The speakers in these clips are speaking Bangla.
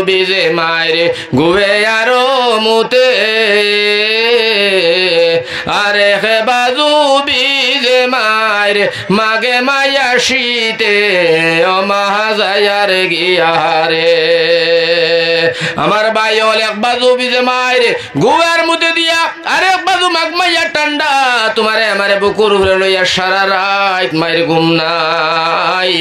বিজে মায়ের গুবে আরো মুতে আরে হে বাজু বিজে মায়ের মাগে মায়া শীতে ও মাহাজায়ার গিয়ারে আমার ভাই হল এক বাজু বিজে মায়ের গুয়ার মুতে দিয়া আরেক বাজু মাগ মাইয়া ঠান্ডা তোমারে আমারে বুকুর উপরে লইয়া সারা রাত মায়ের ঘুম নাই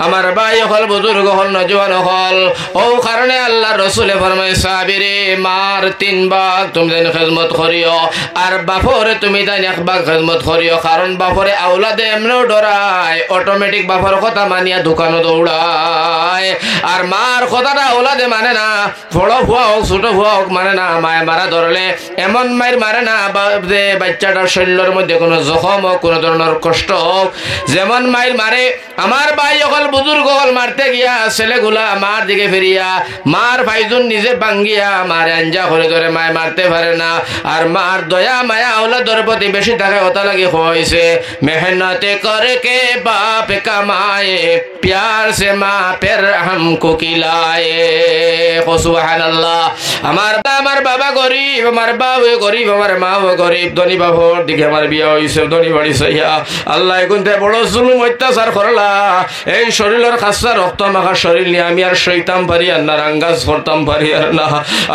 আমার ভাই হল বুজুর্গ হল নজওয়ান হল ও কারণে আল্লাহ রসুলে ফরমায় সাহাবীরে মার 3 ভাগ তুমি যেন খেদমত করিও আর বাপরে তুমি তাই এক ভাগ খেদমত করিও কারণ বাপরে আওলাদে এমনও ডরায় অটোমেটিক বাপর কথা মানিয়া দোকানও দৌড়ায় আর মার কথাটা আওলাদে মানে না বড় ভুয়া হোক ছোট ভুয়া হোক মানে না মায় মারা ধরলে এমন মায়ের মারে না যে বাচ্চাটার শরীরের মধ্যে কোনো জখম হোক কোনো ধরনের কষ্ট হোক যেমন মায়ের মারে আমার ভাই হল বুজুর্গ হল মারতে গিয়া ছেলেগুলা মার দিকে ফিরিয়া মার ভাইজুন নিজে ভাঙ্গিয়া মার আঞ্জা করে ধরে মায় মারতে পারে না আর মার দয়া মায়া আওলাদের প্রতি বেশি টাকা হতা লাগে হয়েছে মেহনতে করে কে বাপ কামায়ে প্যার সে মা পের হামকো কিলায়ে সুবহানাল্লাহ আমার বাবা গরিব আমার বাবা গরিব আমার মা গরিব ধনী বাবার দিকে আমার বিয়া হয়েছে ধনী বাড়ি সাইয়া আল্লাহ এগুনতে বড় জুলুম অত্যাচার করলা এই শরীরের খাসা রক্ত মাখা শরীর নিয়ে আমি আর শৈতাম পারি আর না রাঙ্গাজ করতাম পারি আর না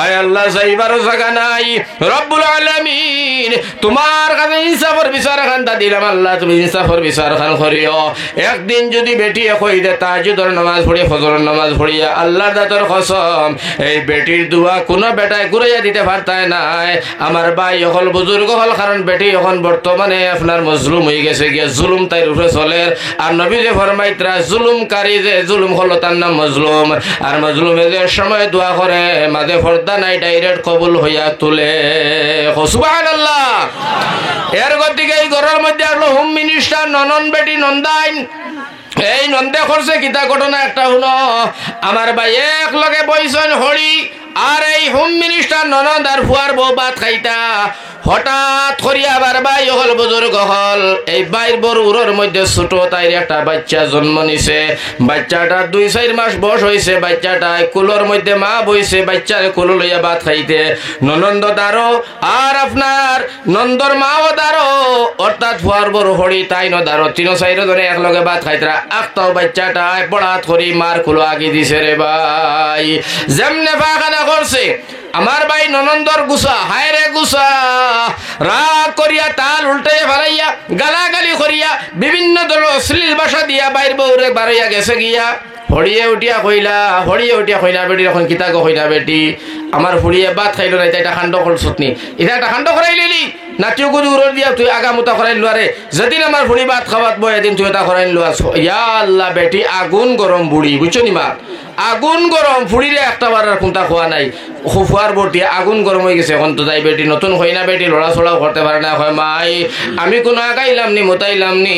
আয় আল্লাহ যাইবারও জায়গা নাই রব্বুল আলামিন তোমার কাছে ইনসাফের বিচার খান্তা দিলাম আল্লাহ তুমি ইনসাফের বিচার খান করিও একদিন যদি বেটি কই দে তাহাজ্জুদের নামাজ পড়ি ফজরের নামাজ পড়িয়া আল্লাহর দাতর কসম এই বেটির দোয়া কোনো বেটায় ঘুরাইয়া দিতে পারতায় নাই আমার ভাই হল বুজুর্গ হল কারণ বেটি এখন বর্তমানে আপনার মজলুম হয়ে গেছে গিয়ে জুলুম তাই রূপে চলে আর নবী যে ফরমাইতরা জুলুমকারী যে জুলুম হলো তার নাম মজলুম আর মজলুমে যে সময় দোয়া করে মাঝে পর্দা নাই ডাইরেক্ট কবুল হইয়া তুলে সুবহানাল্লাহ এর গতিকে এই ঘরের মধ্যে আসলো হোম মিনিস্টার ননন বেটি নন্দাইন এই নন্দে করছে কিতা ঘটনা একটা হলো আমার ভাই এক লগে বইছেন হরি আর এই হোম মিনিস্টার ননদ আর ফুয়ার বউ ভাত খাইতা হঠাৎ করিয়া আবার ভাই হল বুজুর্গ হল এই বাইর বড় উরোর মধ্যে ছোট তাইর একটা বাচ্চা জন্ম নিছে বাচ্চাটা 2-4 মাস বয়স হয়েছে বাচ্চাটা কুলোর মধ্যে মা বইছে বাচ্চার কুলো লইয়া ভাত খাইতে ননন্দ দারো আর আপনার নন্দর মাও দারো অর্থাৎ ফুয়ার বড় হরি তাই ন দারো 3-4 জনে একলগে ভাত খাইতরা একটাও বাচ্চাটা পড়াত করি মার কুলো আগি দিছে রে ভাই যেমনে পাখানা করছে আমার ভাই ননন্দর গুসা হায় রে গুসা রাগ করিয়া তাল উল্টাইয়া ফেলাইয়া গালাগালি করিয়া বিভিন্ন ধরনের অশ্লীল ভাষা দিয়া বাইর বউরে বাড়াইয়া গেছে গিয়া হড়িয়ে উঠিয়া কইলা বেটি এখন কিতা গো কইলা বেটি আমার ফুড়িয়ে ভাত খাইলো না এটা খান্ড করছত নি এটা একটা খান্ড করাইলি না তুই গুজু উড় দিয়া তুই আগামুতা করাই লোয়ারে যেদিন আমার ফুড়ি ভাত খাওয়াত বই এদিন তুই এটা করাই লোয়া ইয়া আল্লাহ বেটি আগুন গরম বুড়ি বুঝছো নি মা আগুন গরম ফুড়িরে একটা বার কোনটা খোয়া নাই ফুয়ার বটি আগুন গরম হয়ে গেছে এখন তো যাই বেটি নতুন হই না বেটি লড়াচড়াও করতে পারে না হয় মাই আমি কোনো আগাইলাম নি মোতাইলাম নি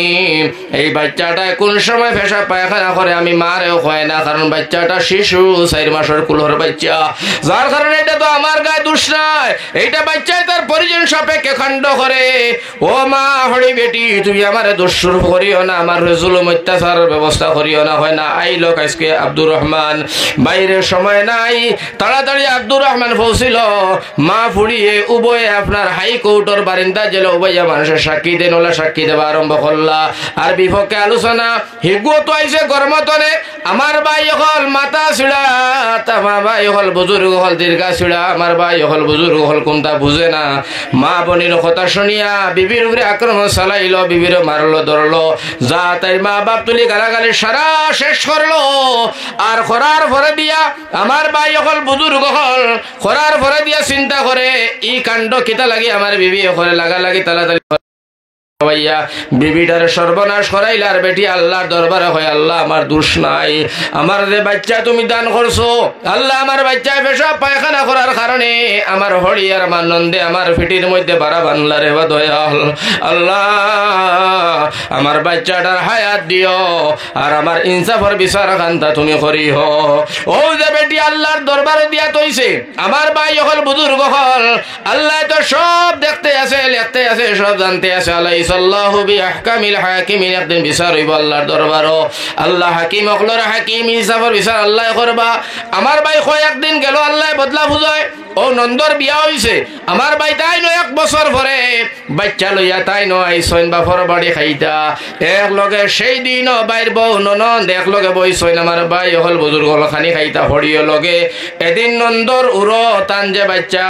এই বাচ্চাটা কোন সময় পেশা পায়খানা করে আমি মারেও হয় না কারণ বাচ্চাটা শিশু 4 মাসের কুলহর বাচ্চা যার কারণে এটা তো আমার গায়ে দোষ নাই এইটা বাচ্চাই তার পরিজন সাপেক্ষে খণ্ড করে ও মা হরি বেটি তুমি আমার দোষর করিও না আমার জুলুম অত্যাচারের ব্যবস্থা করিও না হয় না আই লোক আজকে আব্দুর রহমান বাইরে সময় নাই তাড়াতাড়ি আব্দুর রহমান পৌঁছিল মা ফুড়িয়ে উভয়ে আপনার হাইকোর্টের বারিন্দা জেল উভয়া মানুষের সাক্ষী দেন ওলা সাক্ষী দেওয়া আরম্ভ করলা আর বিপক্ষে আলোচনা হিগু তো আইসে গরমতনে আমার ভাই হল মাথা ছিড়া আমার ভাই হল বুজুর্গ হল দীর্ঘা ছিড়া আমার ভাই হল বুজুর্গ হল কোনটা বুঝে না মা বোনের কথা শুনিয়া বিবির উপরে আক্রমণ চালাইলো বিবির মারলো ধরলো যা তাই মা বাপ তুলি গালাগালি সারা শেষ করলো আর করার পরে দিয়া আমার ভাই হল বুজুর্গ হল করার পরে দিয়া চিন্তা করে ই কাণ্ড কিতা লাগি আমার বিবি হলে লাগা লাগি তাড়াতাড়ি বিবিটারে সর্বনাশ করাইলার বেটি আল্লাহর দরবারে হয় আল্লাহ আমার দোষ নাই আমার যে বাচ্চা তুমি দান করছো আল্লাহ আমার বাচ্চায় পেশাব পায়খানা করার কারণে আমার হরি আর আমার নন্দে আমার ফিটির মধ্যে বাড়া বানলা রে বা দয়াল আল্লাহ আমার বাচ্চাটার হায়াত দিও আর আমার ইনসাফের বিচার খান্তা তুমি করিহ ও যে বেটি আল্লাহর দরবারে দিয়া তৈছে আমার ভাই হল বুজুর্গ হল আল্লাহ তো সব দেখতে আছে লিখতে আছে সব জানতে আছে আল্লাহ লাইসাল্লাহু বিআহকামিল হাকিমিন একদিন বিচার হইব আল্লাহর দরবারও আল্লাহ হাকিম অকলর হাকিম ইনসাফের বিচার আল্লাহ করবা আমার ভাই কয় একদিন গেল আল্লাহ বদলা বুঝায় ও নন্দর বিয়া হইছে আমার ভাই তাই ন 1 বছর পরে বাচ্চা লইয়া তাই ন আইসইন বাপর বাড়ি খাইতা এক লগে সেই দিন বাইর বউ ননদ এক লগে বইসইন আমার ভাই হল বুজুর্গ হল খানি খাইতা হড়িও লগে এদিন নন্দর উড়ো তান যে বাচ্চা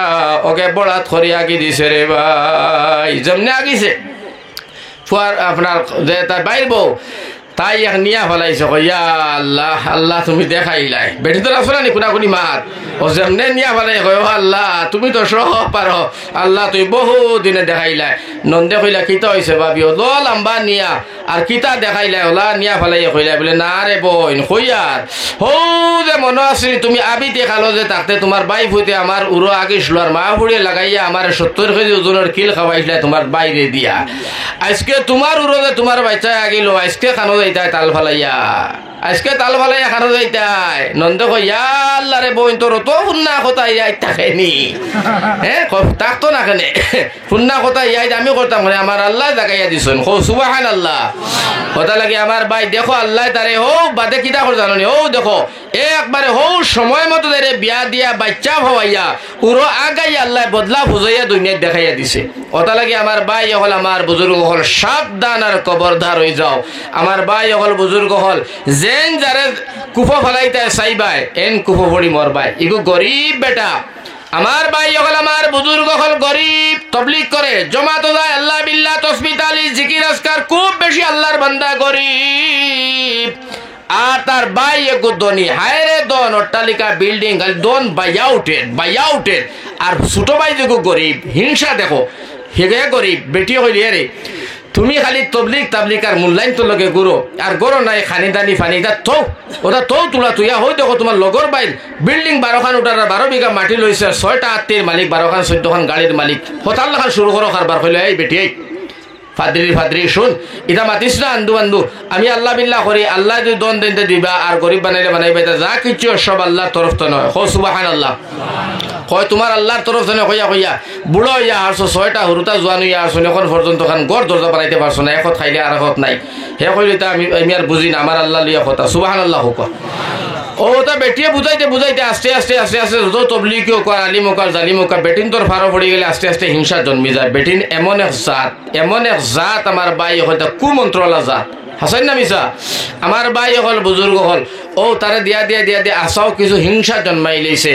ওকে বড়াত করি আগি দিছে রে ভাই যেমনি আগিছে ফুয়ার আপনার যে তার বাইর বউ তাই এক নিয়া ফেলাইছে ইয়া আল্লাহ আল্লাহ তুমি দেখাইলাই বেটি তো আসলে নি কোনা কোনি মাত ও যেমনে নিয়া ফেলাই কয় আল্লাহ তুমি তো সহ পারো আল্লাহ তুই বহু দিনে দেখাইলাই নন্দে কইলা কিতা হইছে ভাবি ও লম্বা নিয়া আর কিতা দেখাইলাই ওলা নিয়া ফেলাই কইলাই বলে না রে বোন কইয়ার হৌ যে মনে আছে তুমি আবিতে খালো যে তাতে তোমার বাই ফুতে আমার উড়ো আগিছিল আর মা বুড়িয়ে লাগাইয়া আমার 70 কেজি ওজনের কিল খাওয়াইছিল তোমার বাইরে দিয়া আজকে তোমার উড়ো যে তোমার বাচ্চা আগিল আজকে খানো যাইতাই তাল ফালাইয়া আজকে তাল ফালাইয়া খানো যাইতাই নন্দ কইয়া আল্লাহ রে বোন তোর তো ফুন্না কথা ইয়াই থাকেনি হ্যাঁ থাকতো না কেনে ফুন্না কথা ইয়াই আমি করতাম মানে আমার আল্লাহ জাগাইয়া দিছেন সুবহানাল্লাহ কথা লাগে আমার ভাই দেখো আল্লাহ তারে হো বাদে কিতা করে জানো নি ও দেখো একবারে হো সময় মতো তারে বিয়া দিয়া বাচ্চা হওয়াইয়া পুরো আগাই আল্লাহ বদলা বুঝাইয়া দুনিয়ায় দেখাইয়া দিছে কথা লাগে আমার ভাই হল আমার বুজুর্গ হল সাবধান আর খবরদার হয়ে যাও আমার ভাই হল বুজুর্গ হল যেন যারে কুফো ফেলাইতে চাইবাই এন কুফো ভরি মরবাই ইগো গরিব বেটা আমার ভাই হল আমার বুজুর্গ হল গরিব তবলিগ করে জমাত যায় আল্লাহ বিল্লাহ তসবিহ তাহলিল জিকির আজকার খুব বেশি আল্লাহর বান্দা গরিব আর তার ভাই এগো ধনী হায় রে দন অট্টালিকা বিল্ডিং খালি দন বাইয়াউটেড আর ছোট ভাই যেগো গরিব হিংসা দেখো হেগে গরিব বেটি হইলি রে তুমি খালি তবলিগ তাবলিক আর মূল্যায়ন তো লগে গুরো আর গরো নাই খানি দানি ফানি দা থৌ ওটা থৌ তোলা তুইয়া হই দেখো তোমার লগর বাইর বিল্ডিং 12খান উঠার 12 বিঘা মাটি লইছে 6টা আত্মীর মালিক 12খান 14খান গাড়ির মালিক হতাল লাখান শুরু করো কারবার কইলে এই বেটি এই ফাদ্রি শুন এটা মাতিস না আন্দু আমি আল্লাহ বিল্লাহ করি আল্লাহ যদি দন দিনতে দিবা আর গরিব বানাইলে বানাইবা যা কিছু সব আল্লাহর তরফ তো নয় হো সুবহানাল্লাহ কয় তোমার আল্লাহর তরফ থেকে কইয়া বুড়ো হইয়া আসছো 6টা হুরুতা জোয়ান হইয়া আসছো এখন পর্যন্ত খান গড় দরজা বানাইতে পারছো না এখন খাইলে আর এখন নাই হে কইলে তা আমি আর বুঝি না আমার আল্লাহ লিয়া কথা সুবহানাল্লাহ হোক ও তা বেটিয়ে বুঝাইতে আস্তে আস্তে যত তবলিগও কর আলিমও কর জালিমও কর বেটিন তোর ফারো পড়ে গেলে আস্তে আস্তে হিংসা জন্মি যায় বেটিন এমন এক জাত আমার বাই হল কুমন্ত্রলা জাত হাসান না মিসা আমার বাই হল বুজুর্গ হল ও তারা দিয়া আসাও কিছু হিংসা জন্মাই লইছে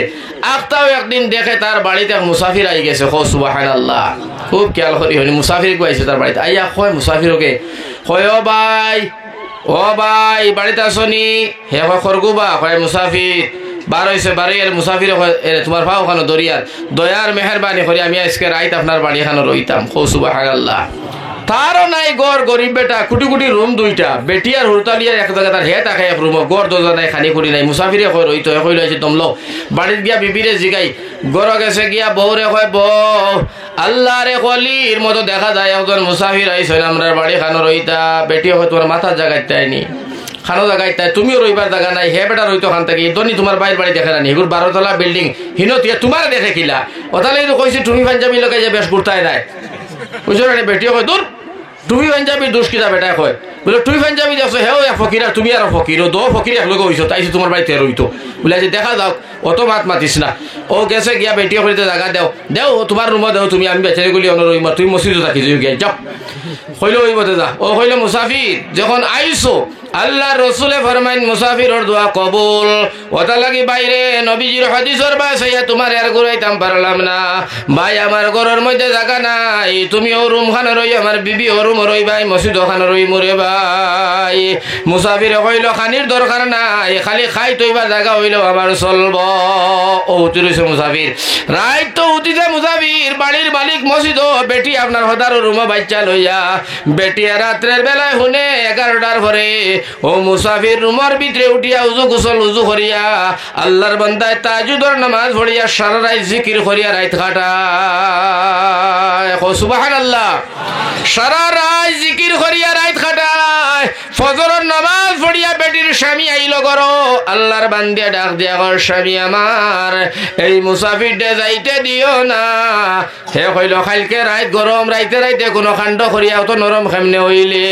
আখতাও একদিন দেখে তার বাড়িতে মুসাফির আই গেছে হো সুবহানাল্লাহ খুব খেয়াল করি হনি মুসাফির আইছে তার বাড়িতে আইয়া কয় মুসাফিরকে কয় ও ভাই বাড়িতে আসনি হে খরগুবা কয় মুসাফির বার হয়েছে বাড়ির মুসাফির তোমার ভাও খানো দয়ার মেহরবানি করে আমি আজকে রাইত আপনার বাড়ি খানো রইতাম হো সুবহানাল্লাহ তারও নাই গড় গরিব বেটা কুটি রুম 2টা বেটি আর হুরতালিয়ার এক জায়গা তার হে তাকে এক রুম গড় দরজা নাই খানি খুঁড়ি নাই মুসাফিরে কয় রইতো কই লইছে তোমলো বাড়িত গিয়া বিবিরে জিগাই গড় গেছে গিয়া বউরে কয় বউ আল্লাহ রে কলির মতো দেখা যায় একজন মুসাফির আইছেন আমরার বাড়ি খানো রইতা বেটি হয় তোমার মাথার জায়গায় তাইনি খানো জায়গায় তাই তুমিও রইবার জায়গা নাই হে বেটা রইতো খান থাকি দনি তোমার বাইর বাড়ি দেখে রানি এগুলো 12তলা বিল্ডিং হিনতিয়া তোমার দেখে কিলা ওতালে কইছি তুমি পাঞ্জাবি লোকে যে বেশ কুর্তায় নাই বুঝছো না বেটিও কয় দূর তুমি পাঞ্জাবি দোষ কিতা বেটা কয় বলে তুই পাঞ্জাবি দেখছো হেও এক ফকির আর তুমি আর ফকির ও 2 ফকির এক লোক হইছো তাইছে তোমার বাড়িতে রইতো বলে যে দেখা যাও অত মাতিস না ও গেছে গিয়া বেটিও কইতে জায়গা দেও তোমার রুমে দেও তুমি আমি বেচারি গুলি অনরইমা তুই মসজিদে থাকি গিয়া যাও কইলো ওই মতে যা ও কইলো মুসাফির যখন আইছো আল্লাহ রসুলে ফরমাইন মুসাফিরর দোয়া কবুল ওটা লাগি বাইরে নবীজির হাদিসের বাসাইয়া তোমার আর ঘুরাইতাম পারলাম না ভাই আমার ঘরের মধ্যে জায়গা নাই তুমি ও রুম খানে রই আমার বিবি ও রুম রই ভাই মসজিদ ওখানে রই মরে ভাই মুসাফিরে কইল খানির দরকার নাই খালি খাই তৈবা জায়গা হইলেও আমার চলব ও উঠি রয়েছে মুসাফির রাইত তো উঠিছে মুসাফির বাড়ির মালিক মসজিদ বেটি আপনার হদার রুমে বাচ্চা লইয়া বেটিয়া রাত্রের বেলায় শুনে 11টার পরে ও মুসাফির রুমের ভিতরে উঠিয়া উজু করিয়া আল্লাহর বান্দায় তাহাজ্জুদের নামাজ পড়িয়া সারা রাত জিকির করিয়া রাত কাটায় সুবহানাল্লাহ সারা রাত জিকির করিয়া রাত কাটায় ফজরের নামাজ নামাজ পড়িয়া বেটির স্বামী আইল করো আল্লাহর বান্দিয়া ডাক দিয়া কর স্বামী আমার এই মুসাফিরটা যাইতে দিও না। হে কইল কালকে রাত গরম রাইতে রাইতে কোনো কাণ্ড করিয়া তো নরম কেমনে হইলে?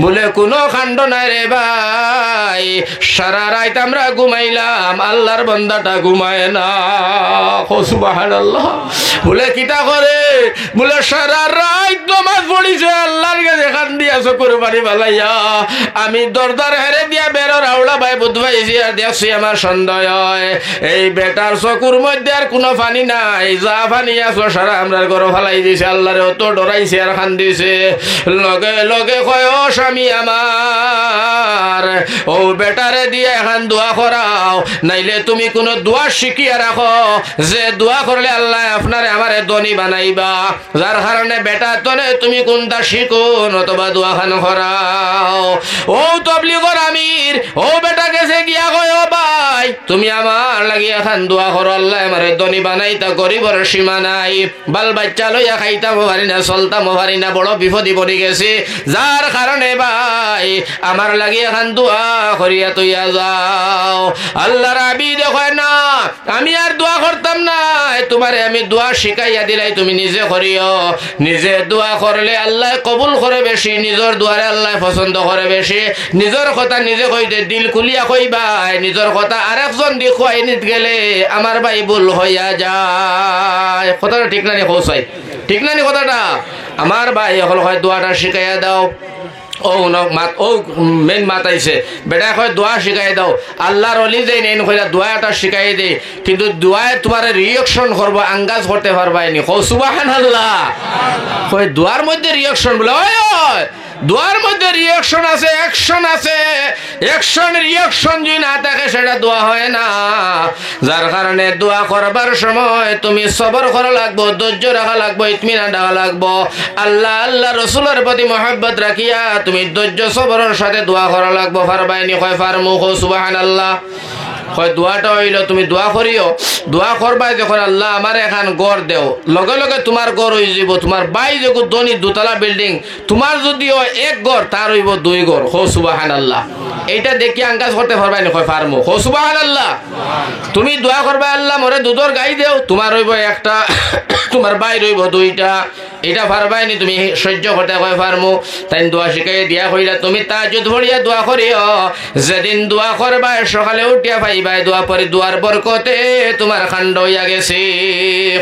বলে কোনো কাণ্ড নাই রে ভাই, সারা রাত আমরা ঘুমাইলাম আল্লাহর বান্দাটা ঘুমায় না। সুবহানাল্লাহ। বলে কিতা করে? বলে সারা রাত নামাজ পড়িছে আল্লাহর কাছে কান দিয়া চকুর পানি বালাইয়া আমি দরদার হেরে দিয়া বেরো রাউলা ভাই বুধবাইছি আর দেখছি আমার সন্দেহ হয় এই বেটার চকুর মধ্যে আর কোনো পানি নাই, যা পানি আসো সারা আমরার ঘর ফালাই দিছে। আল্লাহরে অত ডরাইছে আর খান দিছে। লগে লগে কয় ও স্বামী আমার ও বেটারে দিয়ে এখন দোয়া করাও, নাইলে তুমি কোনো দোয়া শিখিয়া রাখো যে দোয়া করলে আল্লাহ আপনারে আমারে ধনী বানাইবা, যার কারণে বেটা তনে তুমি কোনটা শিখুন অথবা দোয়া খান করাও। ও তবলিগর আমির ও বেটা গেছে গিয়া কয় ও ভাই তুমি আমার লাগি এখন দোয়া করো আল্লাহ আমারে ধনী বানাইতা, গরিবর সীমা নাই, বাল বাচ্চা লইয়া খাইতাম পারি না চলতাম পারি না, বড় বিপদে পড়ে গেছে, যার কারণে ভাই আমার লাগি এখন দোয়া করিয়া তুইয়া যাও। আল্লাহ রাবি দেখো না আমি আর দোয়া করতাম না, তোমারে আমি দোয়া শিখাইয়া দিলাই তুমি নিজে করিও। নিজে দোয়া করলে আল্লাহ কবুল করে বেশি, নিজের দোয়ারে আল্লাহ পছন্দ করে বেশি। নিজের কথা নিজে কইতে দিল খুলিয়া কইবাই, নিজের কথা আরেকজন দি খুয়াই নিতে গেলে আমার ভাই ভুল হইয়া যায়। কথাটা ঠিক না নি কৌসাই? ঠিক না নি কথাটা? আমার ভাই এখন হয় দোয়াটা শিখাইয়া দাও। ও মাত ও মেন মাতাইছে বেটা কয় দোয়া শিখাই দাও। আল্লাহর অলি যাই নেই কইলা দোয়াটা শিখাই দে, কিন্তু দোয়ায় তোমার রিঅ্যাকশন করবো আঙ্গাজ করতে পারবাই নি। কও সুবহানাল্লাহ। কয় দোয়ার মধ্যে রিঅ্যাকশন বলে ওই দোয়ার মধ্যে রিঅ্যাকশন আছে, অ্যাকশন আছে। অ্যাকশন রিঅ্যাকশন যদি না থাকে সেটা দোয়া হয় না। যার কারণে দোয়া করবার সময় তুমি সবর করা লাগবো, ধৈর্য রাখা লাগবো, ইতমিনান রাখা লাগবো। আল্লাহ আল্লাহ রসুলের প্রতি মহব্বত রাখিয়া তুমি ধৈর্য সবরের সাথে দোয়া করা লাগবো। পারবাইনি? কয় পারমু। কও সুবহানাল্লাহ। কয় দোয়াটা হইল তুমি দোয়া করিও, দোয়া করবাই যখন আল্লাহ আমার এখন গড় দেও, লগে লগে তোমার গড় হয়ে যাব। তোমার বাই যখন ধনী দুতলা বিল্ডিং, তোমার যদিও এক গড় তার হইব দুই গড়। কও সুবহানাল্লাহ। এইটা দেখি আঙ্কাজ করতে পারবাই না? কয় পারমু। কও সুবহানাল্লাহ। তুমি দোয়া করবা আল্লাহ মরে দুধর গাই দেও, তোমার হইব একটা, তোমার বাই রইব দুইটা। এটা পারবাই নি তুমি সহ্য করতে? কয় পারমু। তাই দোয়া শিখাই দিয়া কইলা তুমি তাহাজ্জুদ পড়িয়া দোয়া করিও। যেদিন দোয়া করবা সকালে উঠিয়া পাইবাই দোয়া পরে দোয়ার বরকতে তোমার খান্ড হইয়া গেছে।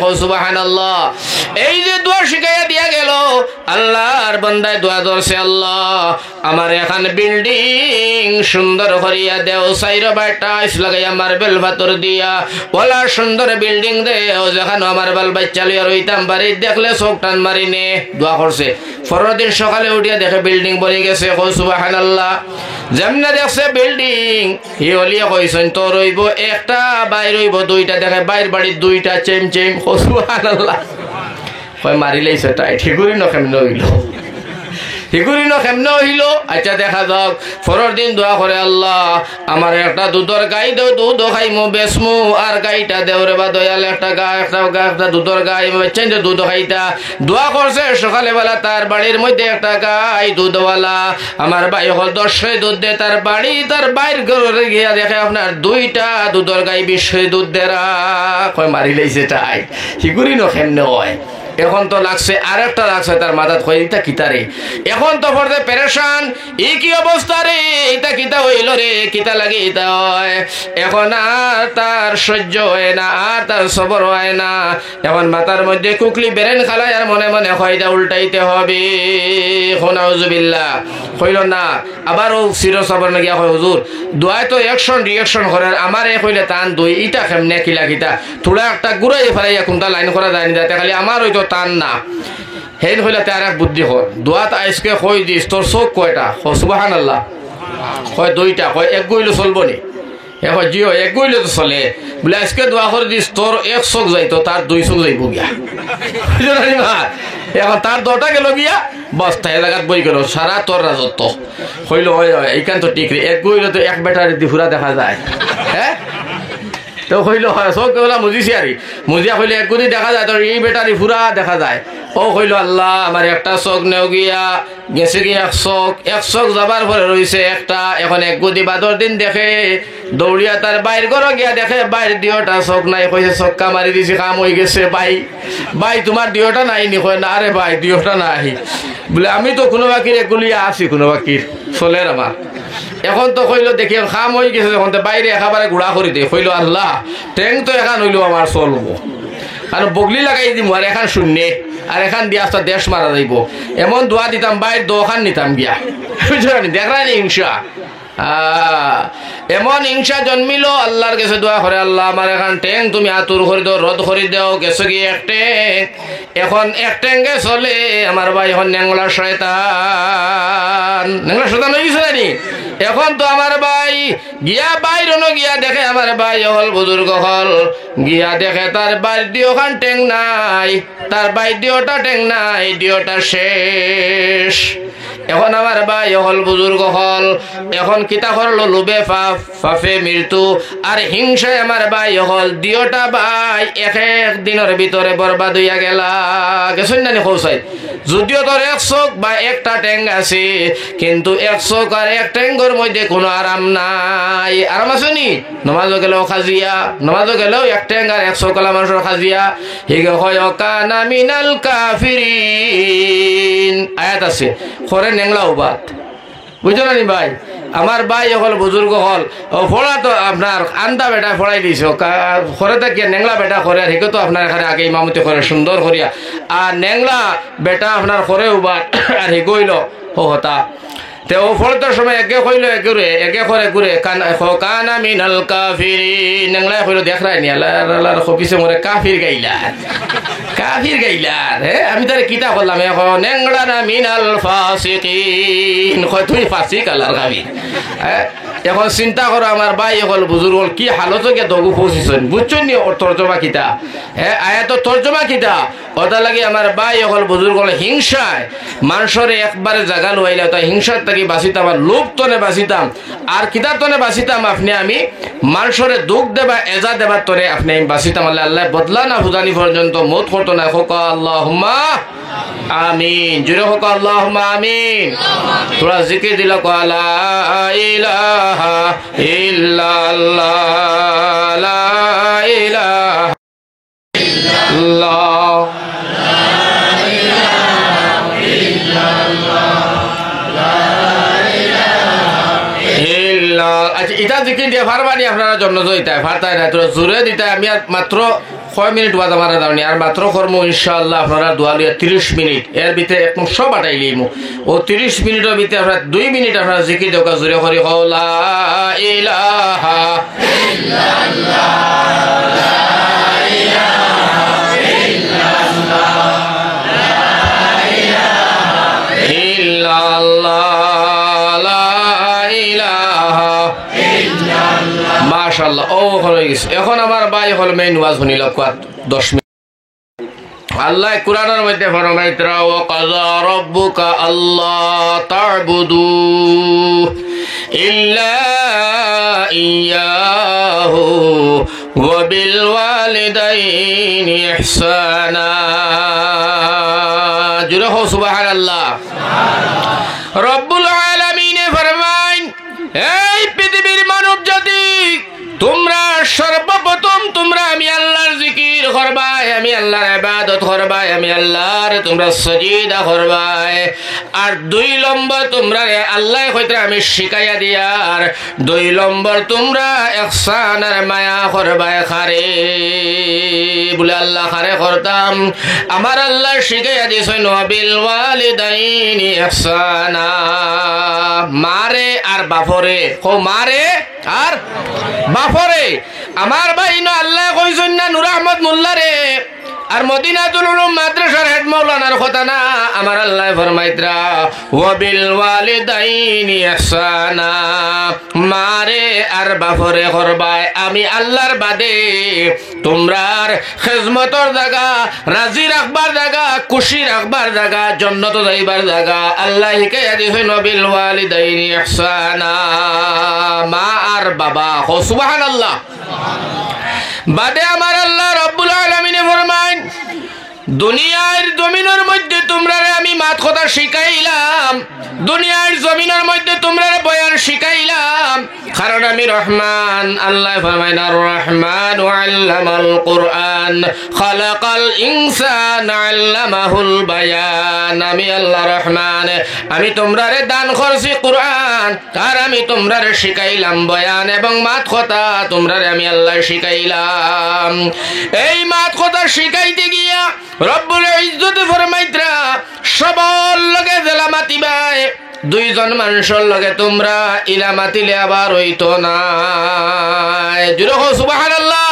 কও সুবহানাল্লাহ। এই যে দোয়া শিখাইয়া দিয়া গেল, আল্লাহর বান্দায় দোয়া ধরছে আল্লাহ আমার এখন বিল্ডিং সুন্দর করিয়া দেও, সাইরো বাটা টাইলস লাগাইয়া মার্বেল পাথর দিয়া ওলা সুন্দর বিল্ডিং দেও, যেখানে আমার বাল বাচ্চা লইয়া রইতাম বাড়ি দেখলে চোখ টান মারি নে। দোয়া করছে। পরের দিন সকালে উঠিয়া দেখে বিল্ডিং বনে গেছে। কও সুবহানাল্লাহ। যেমনে দেখছে বিল্ডিং হি হলিয়া কইছেন তো রইব একটা, বাইর রইব দুইটা, দেখে বাইর বাড়ির দুইটা চেম চেম। কও সুবহানাল্লাহ। কয় মারি লাইছে তাই ঠিকুরি ন কেমনে হইল, ঠিকুরি ন কেমনে হইল। আচ্ছা দেখা যাক। পরের দিন দোয়া করে আল্লাহ আমার একটা দুধর গাই দেও, দুধ খাইমু বেসমু, আর গাইটা দেও রে বা দয়াল একটা গা একটা দুধর গাই বেচেন দুধ খাইতা। দোয়া করছে সকালে বেলা তার বাড়ির মধ্যে একটা গাই দুধওয়ালা আমার ভাই হল 10 দুধ দে, তার বাড়ি তার বাইর ঘরে গিয়া দেখে আপনার দুইটা দুধর গাই 20 দুধ দেরা। কয় মারি লাইছে তাই ঠিকুরি ন কেমনে হয়। এখন তো লাগছে আর একটা লাগছে তার মাথাত। কই এটা কিতারে এখন তো পড়তে পেরেশান, এই কি অবস্থা রে, এটা কিতা হইল রে, কিতা লাগে এটা হয়। এখন আর তার সহ্য হয় না, আর তার সবর হয় না। এখন মাথার মধ্যে কুকলি বেরেন খালায় আর মনে মনে কয়টা উল্টাইতে হবে। নাউজুবিল্লাহ। কইল না আবার ও চির সবর না গিয়া কয় হুজুর দোয়ায় তো অ্যাকশন রিঅ্যাকশন করে, আমার এ কইলে টান দই ইটা কেমনে কিলা কিতা থোড়া একটা ঘুরাই ফেলাইয়া কোনটা লাইন করা যায় না, খালি আমার হইতো টান না। হেন হইলে তার এক বুদ্ধি কর, দোয়াত আইসকে কই দিস তোর চোখ কয়টা? সুবহানাল্লাহ। কয় দুইটা। কয় এক গইলে চলবো নি? এখন জিও এক গইলে তো চলে। বলে আজকে দোয়া করে দিস তোর এক চোখ যাইতো তার 2 চোখ যাইব গিয়া। এখন তার 2টা গেল গিয়া বস্তা এলাকাত বই গেল সারা তোর রাজত্ব। হইল এইখান তো ঠিক রে, এক গইলে তো এক বেটার দিফুরা দেখা যায়। হ্যাঁ তো হইল হয় চোখ গেলা মুজিছি আর মুজিয়া হইলে এক গুদি দেখা যায় তোর এই বেটারি ফুরা দেখা যায়। ও কইল আল্লাহ আমার একটা চোখ নেও গিয়া গেছে কি এক চোখ যাবার পরে রয়েছে একটা। এখন এক গদি বাদর দিন দেখে দৌড়িয়া তার বাইর ঘরে গিয়া দেখে বাইর দিওটা চোখ নাই। কইছে চক্কা মারি দিছি কাম হয়ে গেছে। ভাই তোমার দিওটা নাই নি? কয় না রে ভাই দিওটা নাই। বলে আমি তো কোনো বাকির এগুলিয়া আছি, কোনো বাকির চলের আমার। এখন তো কইলো দেখি খাম হয়ে গেছে যখন বাইরে একেবারে গুড়া করে দিয়ে কইলো আল্লাহ ট্যাং তো এখান হইলো আমার চলবো, কারণ বগলি লাগাই দিব আর এখান শূন্য আর এখান দিয়ে আসতে দেশ মারা যাইব। এমন দোয়া দিতাম বাইর দোকান নিতাম গিয়া, বুঝলি দেখলানি হিংসা। এমন হিংসা জন্মিল। আল্লাহর কাছে দোয়া করে আল্লাহ আমার এখান ট্যাং তুমি আতুর করে দাও, রদ করে দাও। গেছো গিয়ে এক ট্যাং, এখন এক ট্যাঙ্গে চলে আমার ভাই এখন ন্যাংলা শয়তান হয়ে গেছে জানি। এখন তো আমার ভাই গিয়া বাইর গিয়া দেখে আমার ভাই হল বুজুর্গ হল গিয়া দেখে তার বাইর দিওখান ট্যাং নাই, তার বাইর দিওটা ট্যাং নাই, দিওটা শেষ। এখন আমার ভাই হল বুজুর্গ হল এখন কিতা করলো লোভে ফাফে মৃত্যু আর হিংসায় আমার ভাই হল দিওটা ভাই এক দিনের ভিতরে বরবাদ হইয়া গেলা। গেছেন না কৌসাই? যদিও তোর এক চোখ বা একটা ট্যাং আছে, কিন্তু এক চোখ আর এক ট্যাঙ্গের মধ্যে কোনো আরাম নাই। আরাম আছে নি? নমাজও গেলেও খাজিয়া, নমাজও গেলেও এক ট্যাং আর এক চোখলা মানুষের খাজিয়া। হিগে হয় কানা মিনাল কাফিরিন আয়াত আছে খরে নেংলা উবাদ, বুঝছো না নি ভাই? আমার ভাই হল বুজুর্গ হল ফোড়া তো আপনার আন্দা বেটা ফোড়াই দিছ খরে থেকে নেংলা বেটা করে আর হিকে তো আপনার এখানে আগে ইমামতি করে সুন্দর করিয়া আর নেংলা বেটা আপনার করে উবাদ আর হি গইল ও হতা তে ও ফলতার সময় একে কইল একে করে ঘুরে কানা মিনাল কাফিরিন নেংলা কইল দেখরাই নি আল্লাহর অফিসে মরে কাফির গাইলার হ্যাঁ আমি তারে কিতা করলাম এখন নেংলা না মিনাল ফাসিকিন কয় তুই ফাসিক আল্লাহর কাফির। হ্যাঁ এখন চিন্তা করো আমার ভাই হল বুজুর্গ কি হালত গিয়ে দগু পৌঁছিছেন, বুঝছেন নি ওর তর্জমা কিতা? হ্যাঁ আয়াত তর্জমা কিতা? ওটা লাগে আমার ভাই হল বুজুর্গ হিংসায় মানুষের একবারে জাগা লইলে তাই হিংসার থেকে বাঁচিতাম আর লোভ তনে বাঁচিতাম আর কিতাব তনে বাঁচিতাম আপনি আমি মানুষের দুঃখ দেবা এজা দেবার তরে আপনি আমি বাঁচিতাম। আল্লাহ আল্লাহ বদলা না ভুজানি পর্যন্ত মত করতো না। হোক আল্লাহুম্মা আমিন, জুড়ে হোক আল্লাহুম্মা আমিন। তোরা জিকির দিল লা ইলাহা ইল্লাল্লাহ লা ইলাহা ইল্লাল্লাহ। আচ্ছা এটা জিকির দিয়ে পারবানি আপনারা জন্য জয়তায় ফারতায় না তোরা জোরে দিতায়। আমি আর মাত্র 6 মিনিট বাদ আমার দাওনি আর মাত্র কর্ম ইনশাআল্লাহ আপনারা দোয়া লিয়া 30 মিনিট এর ভিতরে একদম সব আটাইলিমু ও 30 মিনিটের ভিতরে আপনারা 2 মিনিট আপনারা জিকির দেওয়া জোরে করি লা ইলাহা ইল্লাল্লাহ লা ইলাহা ইল্লাল্লাহ লা ইলাহা ইল্লাল্লাহ লা ইলাহা ইল্লাল্লাহ। মাশাআল্লাহ ও হয়ে গেছে। এখন আমার ভাই হল মেইন ওয়াজ শুনিল 10 মিনিট। আল্লাহ কুরআনের মধ্যে ফরমাইতরা ওয়া কাযা রাব্বুকা আল্লা তা'বুদু ইল্লা ইয়্যাহু ওয়া বিল ওয়ালিদাইনি ইহসানা। জুরে হো সুবহানাল্লাহ। রব্বুল আলামিন ফরমাইন এই পৃথিবীর মানব জাতি তোমরা সর্বপ্রথম তোমরা আমি আল্লাহর জিকির করবাই, আমি আল্লাহর ইবাদত করবাই, আমি আল্লাহর তোমরা সাজদা করবাই। আর 2 নম্বর তোমরা আল্লাহ কইতে আমি শিখাইয়া দিয়ার 2 নম্বর তোমরা ইহসান আর মায়া করবাই। খারে বলে আল্লাহ খারে করতাম আমার আল্লাহ শিখাইয়া দিয়েছেন বিল ওয়ালিদাইনি ইহসানা। মারে আর বাপরে ও মারে আর বাপরে আমার ভাই ন আল্লাহ কইছেন না নূর আহমদ মোল্লা রে আর মদিনাতুল উলুম মাদ্রাসার হেড মাওলানার কথা না আমার আল্লাহ ফরমাইতরা ওয়া বিল ওয়ালিদাইনি ইহসানা। মারে আর বাপরে করবাই আমি আল্লাহর বাদে তোমরার খিজমতর জায়গা, রাজি রাখবার জায়গা, খুশি রাখবার জায়গা, জান্নাত যাইবার জায়গা আল্লাহ হিকায়া দিছেন ওয়া বিল ওয়ালিদাইনি ইহসানা। মা আর বাবা ও সুবহানাল্লাহ বাদে আমার আল্লাহ রব্বুল আলামিন ফরমায় দুনিয়ার জমিনের মধ্যে তোমরারে আমি মাত কথা শিখাইলাম, দুনিয়ার জমিনের মধ্যে তোমরারে বয়ান শিখাইলাম, কারণ আমি রহমান। আল্লাহ ফরমায় আর রহমান আল্লামাল কুরআন খালাকাল ইনসান আল্লামাহুল বায়ান। আমি আল্লাহ রহমান, আমি তোমরারে দান করছি কুরআন, আর আমি তোমরারে শিখাইলাম বয়ান এবং মাত কথা তোমরারে আমি আল্লাহ শিখাইলাম। এই মাত কথা শিখাইতে গিয়া রব্বুল ইজ্জত ফরমাইতরা সবল লগে জেলা মাতিবাই, দুইজন মানুষের লগে তোমরা ইলা মাতিলে আবার হইতো না। জুড়ে হো সুবহানাল্লাহ।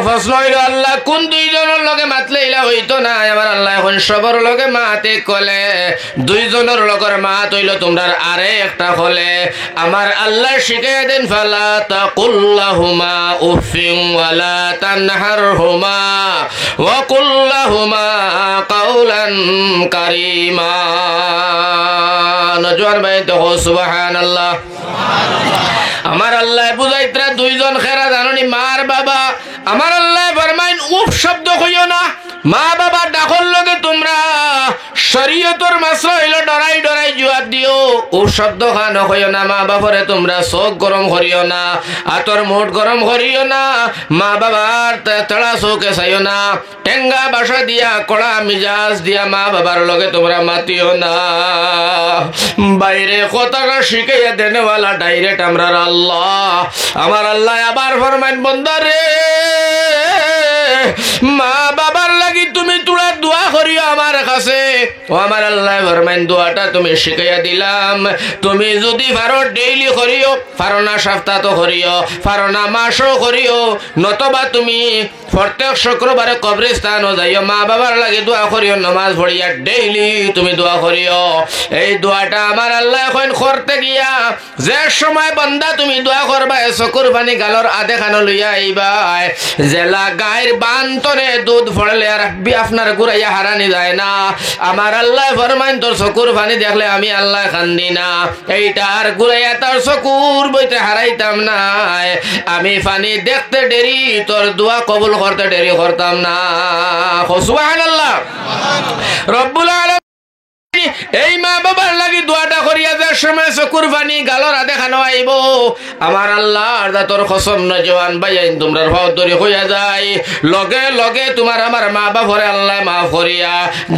প্রশ্ন হইল আল্লাহ কোন দুইজনের লগে মাতলে ইলা হইতো না? আমার আল্লাহ এখন সবর লগে মাতে কলে, দুইজনের লগের মাত হইল তোমরা আরে একটা হলে আমার আল্লাহ শিখাই দেন ফালা তাকুল্লাহুমা উফিন ওয়ালা তানহারহুমা ওয়া কুল্লাহুমা কাওলান কারীমা। নজওয়ান ভাই তো সুবহানাল্লাহ। আমার আল্লাহ বুঝাইতরা দুইজন খেরা জাননি মার বাবা। আমার আল্লাহ ফরমাইন উফ শব্দ কইও না, মা বাবা ডাকর লগে তোমরা শরীয়তর মাসলা হইল ডরাই ডরাই জুয়ার দিও। উফ শব্দ খান কইও না, মা বাবারে তোমরা চোখ গরম করিও না, আতর মুঠ গরম করিও না, মা বাবার তেড়া চৌকে চাইও না, টেঙ্গা বাসা দিয়া কড়া মিজাজ দিয়া মা বাবার লগে তোমরা মাতিও না। বাইরে কথাটা শিখাইয়া দেনেওয়ালা ডাইরেক্ট আমরা আল্লাহ। আমার আল্লাহ আবার ফরমাইন বন্দারে মা বাবার লাগি তুমি তোরা দোয়া করিও আমার কাছে। ও আমার আল্লাহ ফরমাইন দোয়াটা তুমি শিখাইয়া দিলাম, তুমি যদি পারো ডেইলি করিও, পারো না সপ্তাহ তো করিও, পারো না মাসও করিও, নতবা তুমি প্রত্যেক শুক্রবারে কবরস্থানও যাইও, মা বাবার লাগে দোয়া করিও, নামাজ পড়িয়া ডেইলি তুমি দোয়া করিও। এই দোয়াটা আমার আল্লাহ এখন করতে গিয়া যে সময় বান্দা তুমি দোয়া করবা চকুর পানি গালর আধে খানো লইয়া আইবা, জেলা গায়ের বান্তনে দুধ ফড়লে আর আপনার ঘুরাইয়া হারানি যায় না। আমার আল্লাহ ফরমাইন তোর চকুর পানি দেখলে আমি আল্লাহ কান্দি না, এইটা আর ঘুরাইয়া তার চকুর বইতে হারাইতাম না। আমি পানি দেখতে দেরি, তোর দোয়া কবুল করতে দেরি করতাম না। সুবহানাল্লাহ। রব্বুল আলামিন এই মা বাবার লাগি দোয়াটা করিয়া যার সময় চকুর পানি গালর আধে খানো আইব, আমার আল্লাহ তোর কসম নজওয়ান ভাইয়াইন তোমরা ভাও দরি হইয়া যায়, লগে লগে তোমার আমার মা বাপরে আল্লাহ মাফ করিয়া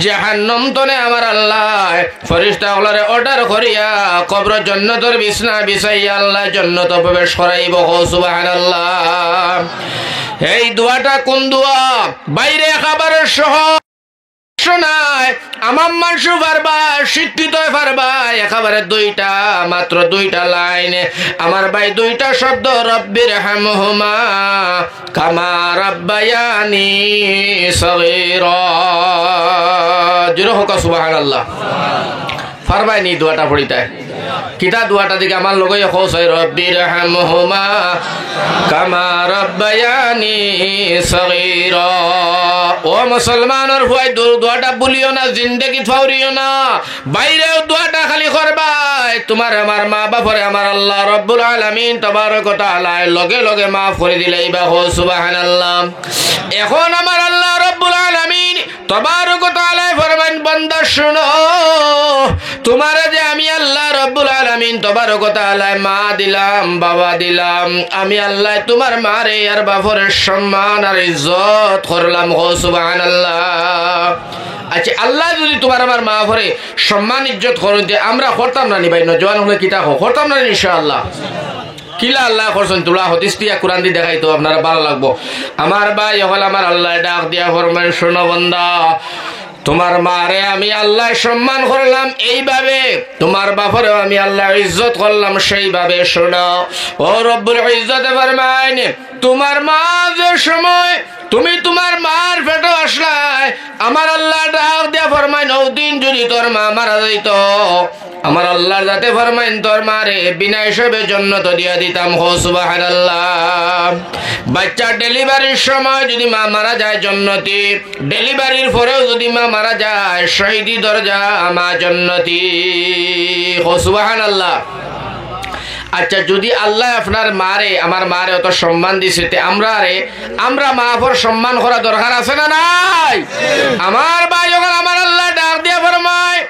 জাহান্নাম তনে আমার আল্লাহ ফেরেশতা হলরে অর্ডার করিয়া কবর জান্নাতের বিছনা বিছাইয়া আল্লাহ জান্নাত প্রবেশ করাইব। সুবহানাল্লাহ। এই দোয়াটা কোন দোয়া? বাইরে খাবারের সহ শোনায় আমার মানুষ পারবা, শিক্ষিত পারবা, একেবারে দুইটা মাত্র দুইটা লাইন আমার ভাই, দুইটা শব্দ রব্বির হামহুমা কামা রাব্বায়ানি সগীরা। জোরে হোক সুবহানাল্লাহ। পারবাই নি দোয়াটা পড়িতে? কিতা দোয়াটা দিকে আমার লগে খোঁজ হয় রব্বির হামহুমা কামা রাব্বায়ানি সগীরা। ও মুসলমানের ভাই দোয়াটা বলিও না, জিন্দেগি ফাউরিও না, বাইরেও দোয়াটা খালি করবাই। তোমার আমার মা বাপরে আমার আল্লাহ রব্বুল আলামিন তাবারক ওয়া তাআলা লগে লগে মাফ করে দিলেই বা সুবহানাল্লাহ। এখন আমার আল্লাহ রব্বুল আলামিন তাবারক ওয়া তাআলা ফরমান বান্দা শুনো, তোমার যে আমি আল্লাহ রব্বুল আলামিন তাবারক ওয়া তাআলা মা দিলাম, বাবা দিলাম, আমি আল্লাহ তোমার মারে আর বাপরে সম্মান আর ইজ্জত করলাম। সুবহানাল্লাহ। আচ্ছা আল্লাহ যদি তোমার আমার মা ভরে সম্মান ইজ্জত করুন, আমরা করতাম না নি ভাই? নজওয়ান হলে কিতা করতাম না ইনশাআল্লাহ। কিলা আল্লাহ করছেন তোলা হদিস দিয়া কোরআন দিয়ে দেখাই তো আপনারা ভালো লাগবো। আমার ভাই হল আমার আল্লাহ ডাক দিয়া ফরমান শোনো বান্দা, তোমার মারে আমি আল্লাহ সম্মান করলাম এইভাবে, তোমার বাপরেও আমি আল্লাহ ইজ্জত করলাম সেইভাবে। শোনো ও রব্বুল ইজ্জতে ফরমাইন, তোমার মা যে সময় তুমি তোমার মার পেটে আসলাই, আমার আল্লাহ ডাক দিয়া ফরমাইন ও দিন যদি তোর মা মারা যাইত, আমার আল্লাহ যাতে ফরমাইন তোর মারে বিনা হিসেবে জান্নাত দিয়া দিতাম। সুবহানাল্লাহ। বাচ্চা ডেলিভারির সময় যদি মা মারা যায় জান্নাতি, ডেলিভারির পরেও যদি মা মারা যায় শহীদি দরজা মা জান্নাতি। সুবহানাল্লাহ। আচ্ছা যদি আল্লাহ আপনার মারে আমার মারে অত সম্মান দিছে তে আমরা মা বাবার সম্মান করা দরকার আছে না নাই? আমার ভাই যখন আমার আল্লাহ ডাক দিয়ে ফরমায়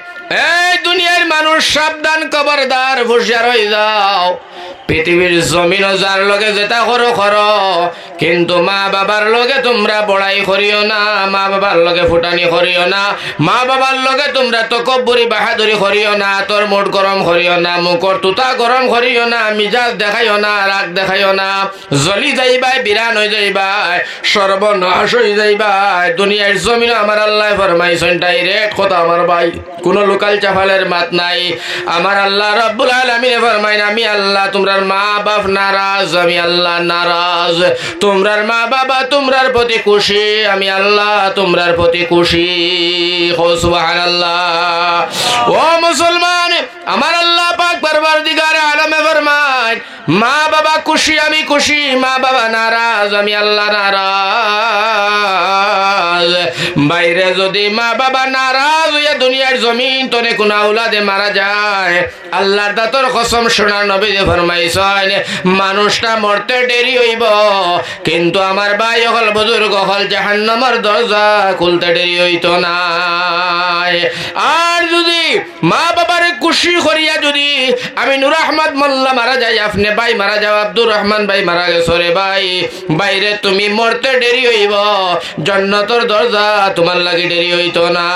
এই দুনিয়ার মানুষ সাবধান খবরদার হুঁশিয়ার হয়ে যাও পৃথিবীর জমিন যার লগে যেটা করো কিন্তু মা বাবার লগে তোমরা বড়াই করিও না, মা বাবার লগে ফুটানি করিও না, মা বাবার লগে তোমরা তকব্বুরি বাহাদুরি করিও না, তোর মুড গরম করিও না, মুখর তুতা গরম করিও না, মিজাজ দেখাইও না, রাগ দেখাইও না, জ্বলি যাইবাই, বিরান হয়ে যাইবাই, সর্বনাশ হয়ে যাইবাই। দুনিয়ার জমিন আমার আল্লাহ ফরমাইছেন ডাইরেক্ট কথা আমার ভাই, কোন লোকাল চাফালের মাত নাই। আমার আল্লাহ রব্বুল আলামিন ফরমাইন আমি আল্লাহ তোমরার মা বাপ নারাজ, আমি আল্লাহ নারাজ। তোমরার মা বাবা তোমরার প্রতি খুশি, আমি আল্লাহ তোমরার প্রতি খুশি। সুবহানাল্লাহ। ও মুসলমান, আমার আল্লাহ পাক পরওয়ারদিগার আলমে ফরমায় মা বাবা খুশি আমি খুশি, মা বাবা নারাজ আমি আল্লাহ নারাজ। বাইরে যদি মা বাবা নারাজ হইয়া দুনিয়ার জমিন তনে কোন আওলাদে মারা যায়, আল্লাহর দাতর কসম শোনার নবী যে ফরমাইছেন মানুষটা মরতে দেরি হইব কিন্তু আমার ভাই হল বুজুর্গ হল জাহান্নামের দরজা খুলতে দেরি হইতো না। আর যদি মা বাবার খুশি করিয়া যদি আমি নূর আহমদ মোল্লা মারা যাই, আপনি ভাই মারা যাও, আব্দুর রহমান ভাই মারা গেছো রে ভাই, বাইরে তুমি মরতে দেরি হইব, জান্নাতের দরজা তোমার লাগি দেরি হইতো না।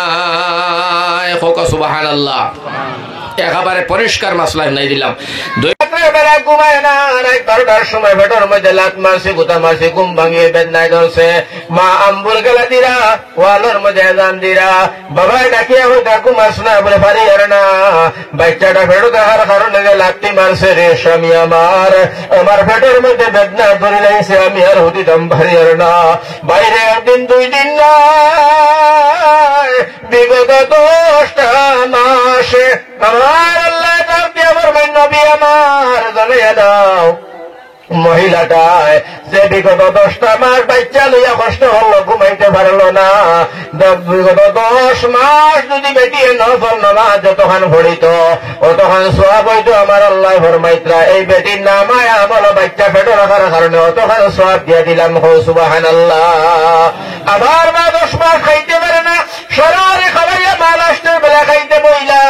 সুবহানাল্লাহ। একেবারে পরিষ্কার মাসলা নাই দিলাম। বেলা ঘুমায় না, রাত 12টার সময় ভেটর মধ্যে লাত মারছে, গুতা মারছে, ঘুম ভাঙিয়ে বেদনায় ধরছে, মা আম্বুল গেলা দিরা, ওয়ালোর মধ্যে এজান দিরা, বাবাই ডাকিয়া হই ডাকু মাস না বলে পারি আর না, বাচ্চাটা ভেটো দেখার কারণে লাত্তি মারছে রে স্বামী আমার ভেটর মধ্যে বেদনা ধরে লাইছে, আমি আর হতিতাম পারি আর না। বাইরে একদিন 2 দিন না, বিগত 10টা মাসে আমার আল্লাহ ডাক দিয়ে ফরমায় নবী আমার জানাইয়া দাও মহিলাটায় যে বিগত 10টা মাস বাচ্চা লইয়া কষ্ট হলো, ঘুমাইতে পারলো না, বিগত 10 মাস যদি বেটিয়ে নফল নামাজ যতক্ষণ পড়িত অতক্ষণ সোয়াব হইতো। আমার আল্লাহ ফরমাইতরা এই বেটির নামায় আমল বাচ্চা পেটে রাখার কারণে অতক্ষণ সোয়াব দিয়া দিলাম। সুবহানাল্লাহ। আবার মা 10 মাস খাইতে পারে না, সরারে খাওয়াইয়া মা লাস্টের বেলা খাইতে বইলা,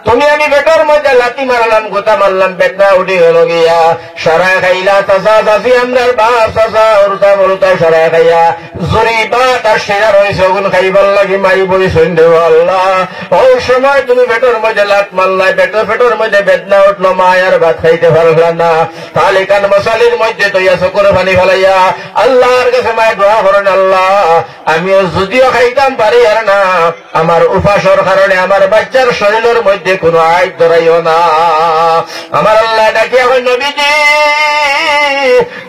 তুমি আমি বেটার মধ্যে লাতি মারলাম, গোতা মারলাম, বেটা উঠি হলো গিয়া, সরাই খাইলা চাচা চাচি আমরার বাপ চাচা উরুতা মরুতা সরাই খাইয়া জরি বা তার সেরা রয়েছে ওগুন খাইবার লাগি মাই বই সন্দেহ আল্লাহ। ওই সময় তুমি বেটার মধ্যে লাত মারলাই, পেটের মধ্যে বেদনা উঠলো, মায়ার ভাত খাইতে পারলা না, তাহলে কান মশালির মধ্যে তৈয়া চকুর পানি ফেলাইয়া আল্লাহর কাছে মায়ের দোয়া করেন, আল্লাহ আমিও যদিও খাইতাম পারি আর না, আমার উপাসর কারণে আমার বাচ্চার শরীরের মধ্যে কোনো আয় ধরাইও না। আমার আল্লাহ ডাকি এখন নবীজি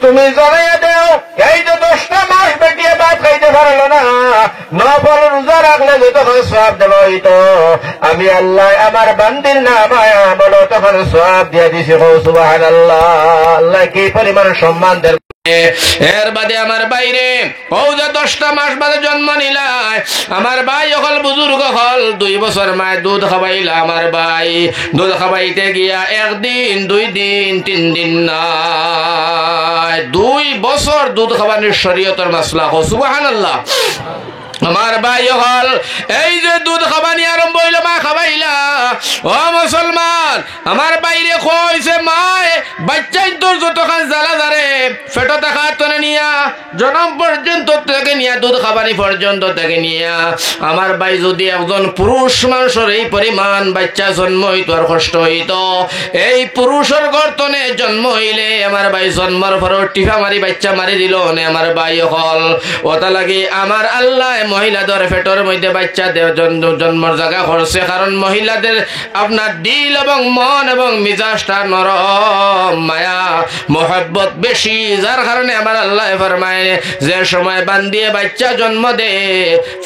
তুমি জানাইয়া দেও এই যে 10টা মাস বেটিয়ে ভাত খাইতে পারলো না, নফল রোজা রাখলে যতক্ষণ সওয়াব দেওয়া হইতো, আমি আল্লাহ আমার বান্দির নামায়া বলো তখন সওয়াব দিয়ে দিছি। সুবহানাল্লাহ। আল্লাহ কি পরিমাণ সম্মান দেন। এর বাদে আমার বাইরে ও যে 10টা মাস বাদে জন্ম নিলায়, আমার ভাই হল বুজুর্গ হল 2 বছর মায় দুধ খাওয়াইলা, আমার ভাই দুধ খাওয়াইতে গিয়া 1 দিন 2 দিন 3 দিন নাই, 2 বছর দুধ খাওয়ানোর শরীয়তের মাসলা। সুবহানাল্লাহ। আমার ভাই হল এই যে দুধ খাবানি আরম্ভ হইল, মা খাবাইলা, ও মুসলমান আমার বাইরে কইছে মায় বাচ্চাই তোর যতক্ষণ জ্বালা ধরে ফেটো দেখা তনে নিয়া জন্ম পর্যন্ত থেকে নিয়া দুধ খাবানি পর্যন্ত থেকে নিয়া, আমার ভাই যদি একজন পুরুষ মানুষের এই পরিমাণ বাচ্চা জন্ম হইতো আর কষ্ট হইত, এই পুরুষের গর্তনে জন্ম হইলে আমার ভাই জন্মর পর টিফা মারি বাচ্চা মারি দিল নে আমার ভাই হল। ওটা লাগে আমার আল্লাহ মহিলাদের পেটের মধ্যে বাচ্চা জন্মর জায়গা করছে, কারণ মহিলাদের আপনার দিল এবং মন এবং মিজাজটা নরম, মায়া মোহব্বত বেশি, যার কারণে আমার আল্লাহ ফরমায় যে সময় বান্দিয়ে বাচ্চা জন্ম দে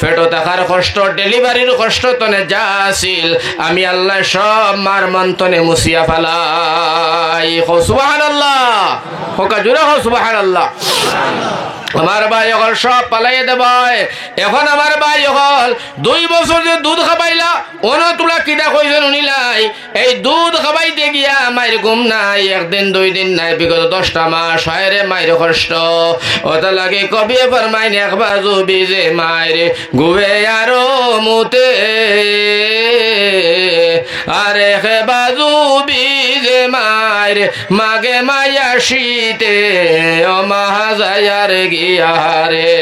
ফেটো থাকার কষ্ট, ডেলিভারির কষ্ট তনে যা আসিল আমি আল্লাহ সব মার মন্তনে মুছিয়া ফেলাই। সুবহানাল্লাহ। হোকা জুড়ে হো সুবহানাল্লাহ। আমার ভাই হল সব পালাইয়ে দেব। এখন আমার ভাই হল 2 বছর যে দুধ খাবাইলা অন তোলা কিটা কইছেন উনিলাই এই দুধ খাবাইতে গিয়া মায়ের ঘুম নাই, 1 দিন 2 দিন নাই, বিগত 10টা মাস হয় রে মায়ের কষ্ট। ওটা লাগে কবি ফরমাইন এক বাজু বিজে মায়ের গুবে আরো মুতে, আরে হে বাজু বিজে মায়ের মাগে মায়া শীতে ও মাহাজায়ার গিয়ারে।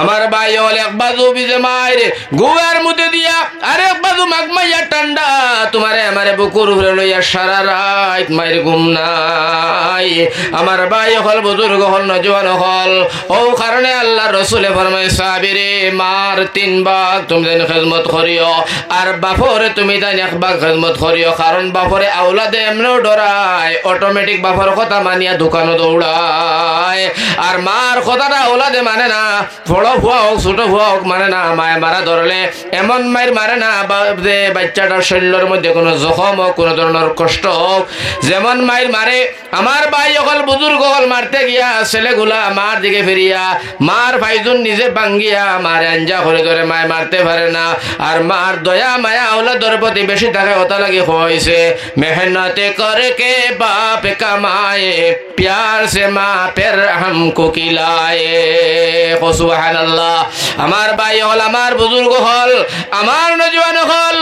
আমার ভাই হল এক বাজু বিজে মায়ের গুয়ার মধ্যে দিয়া আরেক বাজু মাগ মাইয়া ঠান্ডা, তোমারে আমারে বুকুর উপরে লইয়া সারা রাত মায়ের ঘুম নাই। আমার ভাই হল বুজুর্গ হল নজওয়ান হল, ও কারণে আল্লাহ রসুলে ফরমায় সাহাবীরে মার 3 ভাগ তুমি যেন খেদমত করিও, আর বাপরে তুমি তাই 1 ভাগ খেদমত করিও। কারণ বাপরে আওলাদে এমনও ডরায়, অটোমেটিক বাপর কথা মানিয়া দোকানও দৌড়ায়, আর মার কথাটা আওলাদে মানে না। বড় ভুয়া হোক ছোট ভুয়া হোক মানে না, মায় মারা ধরলে এমন মায়ের মারে না যে বাচ্চাটার শরীরের মধ্যে কোনো জখম হোক, কোনো ধরনের কষ্ট হোক, যেমন মায়ের মারে। আমার ভাই হল বুজুর্গ হল মারতে গিয়া ছেলেগুলা মার দিকে ফিরিয়া মার ভাইজুন নিজে ভাঙ্গিয়া মার আঞ্জা করে ধরে মায় মারতে পারে না। আর মার দয়া মায়া আওলাদের প্রতি বেশি থাকে, ওটা লাগে হয়েছে মেহনতে করে কে বাপ কামায়ে প্যার সে মা পের হামকো কিলায়ে। সুবহানাল্লাহ। আমার ভাই হল, আমার বুজুর্গ হল, আমার নজওয়ান হল,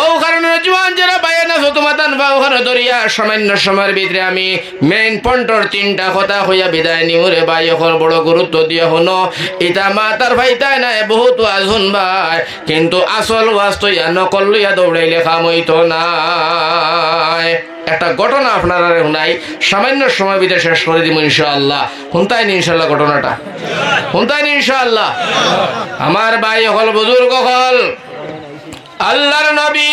ও কারণ নজওয়ান যারা বাইরে না তোমাতান বা ওখানে দরিয়া সামান্য সময়ের ভিতরে আমি মেইন পয়েন্টর 3টা কথা হইয়া বিদায় নিমুরে ভাই হল। বড় গুরুত্ব দিয়ে হনো ইটা মাতার ভাইতাই নাই বহুত ওয়াজ শুনবাই, কিন্তু আসল ওয়াজ তো ইয়া নকল লইয়া দৌড়াইলে কাম হইতো না। একটা ঘটনা আপনারা শুনাই, সামান্য সময় ভিতরে শেষ করে দিব ইনশাআল্লাহ। শুনতাই নি ইনশাআল্লাহ ঘটনাটা? শুনতাই নি ইনশাআল্লাহ? আমার ভাই হল বুজুর্গ হল, আল্লাহর নবী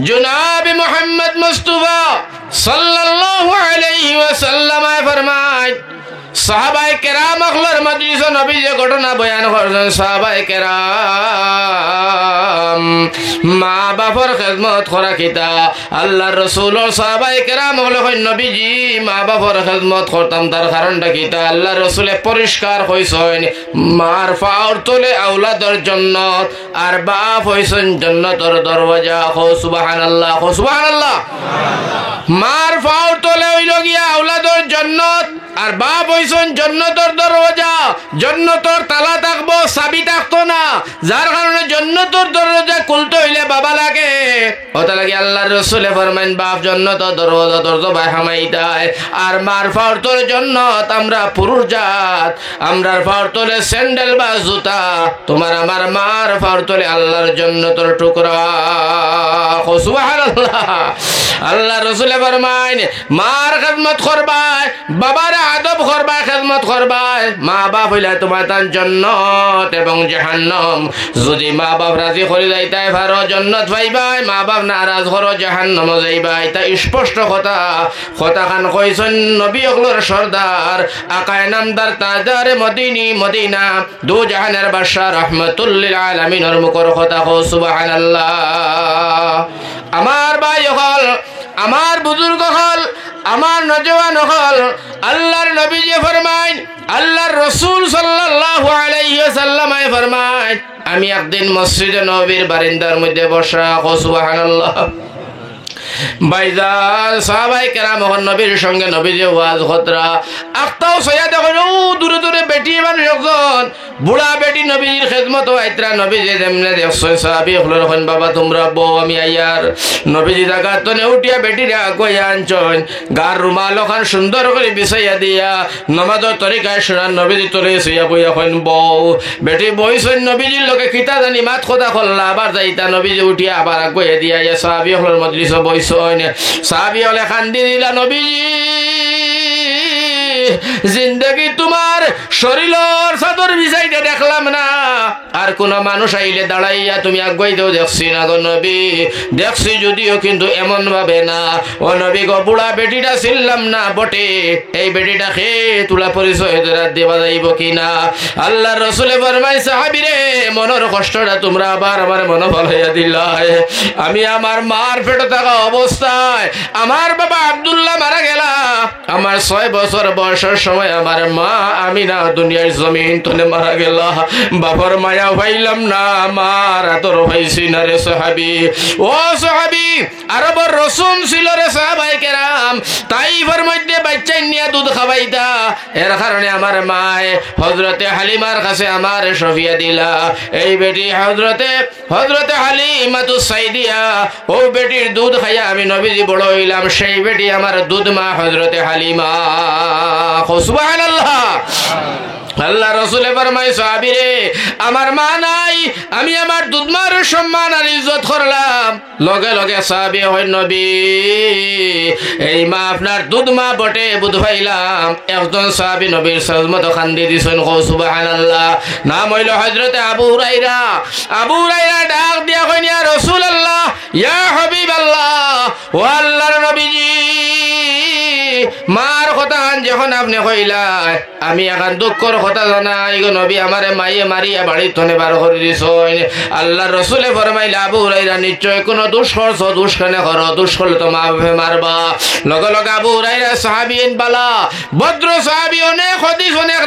জনাব মুহাম্মদ মুস্তাফা সাল্লাল্লাহু আলাইহি ওয়াসাল্লাম ফরমায় সাহাবায়ে কেরাম আখলার মজলিস নবী যে ঘটনা বয়ান করেন, সাহাবায়ে কেরাম মা বাবার খেদমত করা কিতা আল্লাহর রাসূল সাহাবায়ে কেরাম হলো নবীজি মা বাবার খেদমত করতাম, তার কারণটা কিতা আল্লাহর রাসূলে পরিষ্কার হইছেন মার পাওর তোলে আওলাদের জান্নাত, আর বাপ হইছেন জান্নাতের দরওয়াজা। সুবহানাল্লাহ, সুবহানাল্লাহ। মার পাওর তোলে হইল গিয়া আওলাদের জান্নাত, আর বাপ হইছেন জান্নাতের দরওয়াজা। জান্নাতের তালা থাকবো, চাবি থাকতো না, যার কারণে জান্নাতের দরওয়াজা খুলতে হইলে বাবা লাগে। ওটা লাগে আল্লাহর রাসূলে ফরমাইন বাপ জান্নাতের দরওয়াজা দরজা হামাই দেয়, আর মার পাওর তোলে জান্নাত। আমরা পুরুষ জাত, আমরার পাওর তোলে স্যান্ডেল বা জুতা, তোমার আমার মার পাওর তোলে আল্লাহর জান্নাতের টুকরা। সুবহানাল্লাহ। আল্লাহ রাসূলে ফরমাইন মার খেদমত করবাই, বাবার আদব করবাই, খেদমত করবাই। মা বাপ হইলে তোমার তার জান্নাত এবং জাহান্নাম। যদি মা বাপ রাজি করে যাইতাই পারো জান্নাত পাইবাই, মা বাপ নারাজ করো জাহান্নাম যাইবাই। তা স্পষ্ট কথা, কথা খান কইছেন নবী অগলোর সর্দার আকায়ে নামদার তাজদারে মদিনী মদিনা দু জাহানের বাদশা রাহমাতুল আলামিনের মুখর কথা। সুবহানাল্লাহ। আমার ভাই হল, আমার বুজুর্গ হল, আমার নজওয়ান হল, আল্লাহর নবী যে ফরমাইন, আল্লাহর রাসূল সাল্লাল্লাহু আলাইহি ওয়াসাল্লাম ফরমাইন আমি একদিন মসজিদে নববীর বারান্দার মধ্যে বসা। সুবহানাল্লাহ। ভাইজান সাহাবায়ে কেরাম নবীর সঙ্গে নবী যে ওয়াজ খতরা আক্তাও সয়া দেখো দূরে দূরে বেটি মানুষ একজন বুড়া বেটি নবীর খেদমত আইত্রা। নবী যে যেমনে দেখছেন সাহাবী হলেন হন বাবা তোমরা বউ আমি আইয়ার। নবীজি জায়গা তো উঠিয়া বেটিরা আগুয়া আনছেন, গার রুমাল ওখান সুন্দর করে বিছাইয়া দিয়া নমাজের তরিকায় শোনান। নবীজি তোলে শুয়া বইয়া হন বউ বেটি বইছেন, নবীজির লোকে খিতা জানি মাত কথা খোল্লা আবার যাইতা। নবীজি উঠিয়া আবার আগুয়া দিয়া সাহাবী হলের মজলিস বইছেন। সাহাবী হলে খান্দি দিলা নবীজি জিন্দগি তোমার শরীরের চাদর বিছাইতে দেখলাম না, আর কোন মানুষ আইলে দাঁড়াইয়া তুমি আগুয়াইতেও দেখছি না গো নবী। দেখছি যদিও কিন্তু এমন ভাবে না। ও নবী গো বুড়া বেটিটা ছিলাম না বটে, এই বেটিটা খেয়ে তুলা পরিচয় দেওয়া যাইব কিনা। আল্লাহ রসুলে ফরমাই সাহাবী রে মনের কষ্টটা তোমরা আবার আমার মনোবল হইয়া দিলাই। আমি আমার মার পেটে থাকা অবস্থায় আমার বাবা আব্দুল্লাহ মারা গেলা, আমার আমার 6 বছর বয়সের সময় আমার মা আমিনা দুনিয়ার জমিন তনে মারা গেল। বাবার মায়া পাইলাম না, আমার আদর পাইছি না রে সাহাবী। ও সাহাবী, আরবের রসুম ছিল রে সাহাবায়ে কেরাম, তাইফের মধ্যে বাচ্চা নিয়ে দুধ খাওয়াইতা। এর কারণে আমার মায়ে হযরতে হালিমার কাছে আমার সফিয়া দিলা। এই বেটি হযরতে হালিমাতুস সাইদিয়া, ও বেটির দুধ খাইয়া আমি নবীজি বড় হইলাম। সেই বেটি আমার দুধ মা হযরতে হালিমা। সুবহানাল্লাহ। আল্লাহ রসুলে ফরমায়, সাহাবী রে, আমার মা নাই, আমি আমার দুধ মার সম্মান আর ইজ্জত করলাম। লগে লগে সাহাবী হয়, নবী এই মা আপনার দুধ মা বটে, বুধ ভাইলাম। একজন সাহাবী নবীর সাজমত খান্দি দিছেন। সুবহানাল্লাহ। নাম হইল হযরতে আবু হুরায়রা। আবু হুরায়রা ডাক দিয়া কইন, ইয়া রাসূলুল্লাহ, ইয়া হাবিবাল্লাহ, ও আল্লাহর নবীজি, মার কথা যখন আপনি কইলাই, আমি এখন দুঃখর কথা জানাই গো নবী, আমারে মাইয়ে মারিয়া বাড়ির তনে বার করে দিছেন। আল্লাহর রাসূলে ফরমাইলে, আবু হুরায়রা নিশ্চয় কোনো দোষ করছো, দোষ কেন করো, দোষ করলে তো মা বাপে মারবা। লগে লগে আবু হুরায়রা সাহাবীন বালা, ভদ্র সাহাবী, অনেক হাদিস অনেক।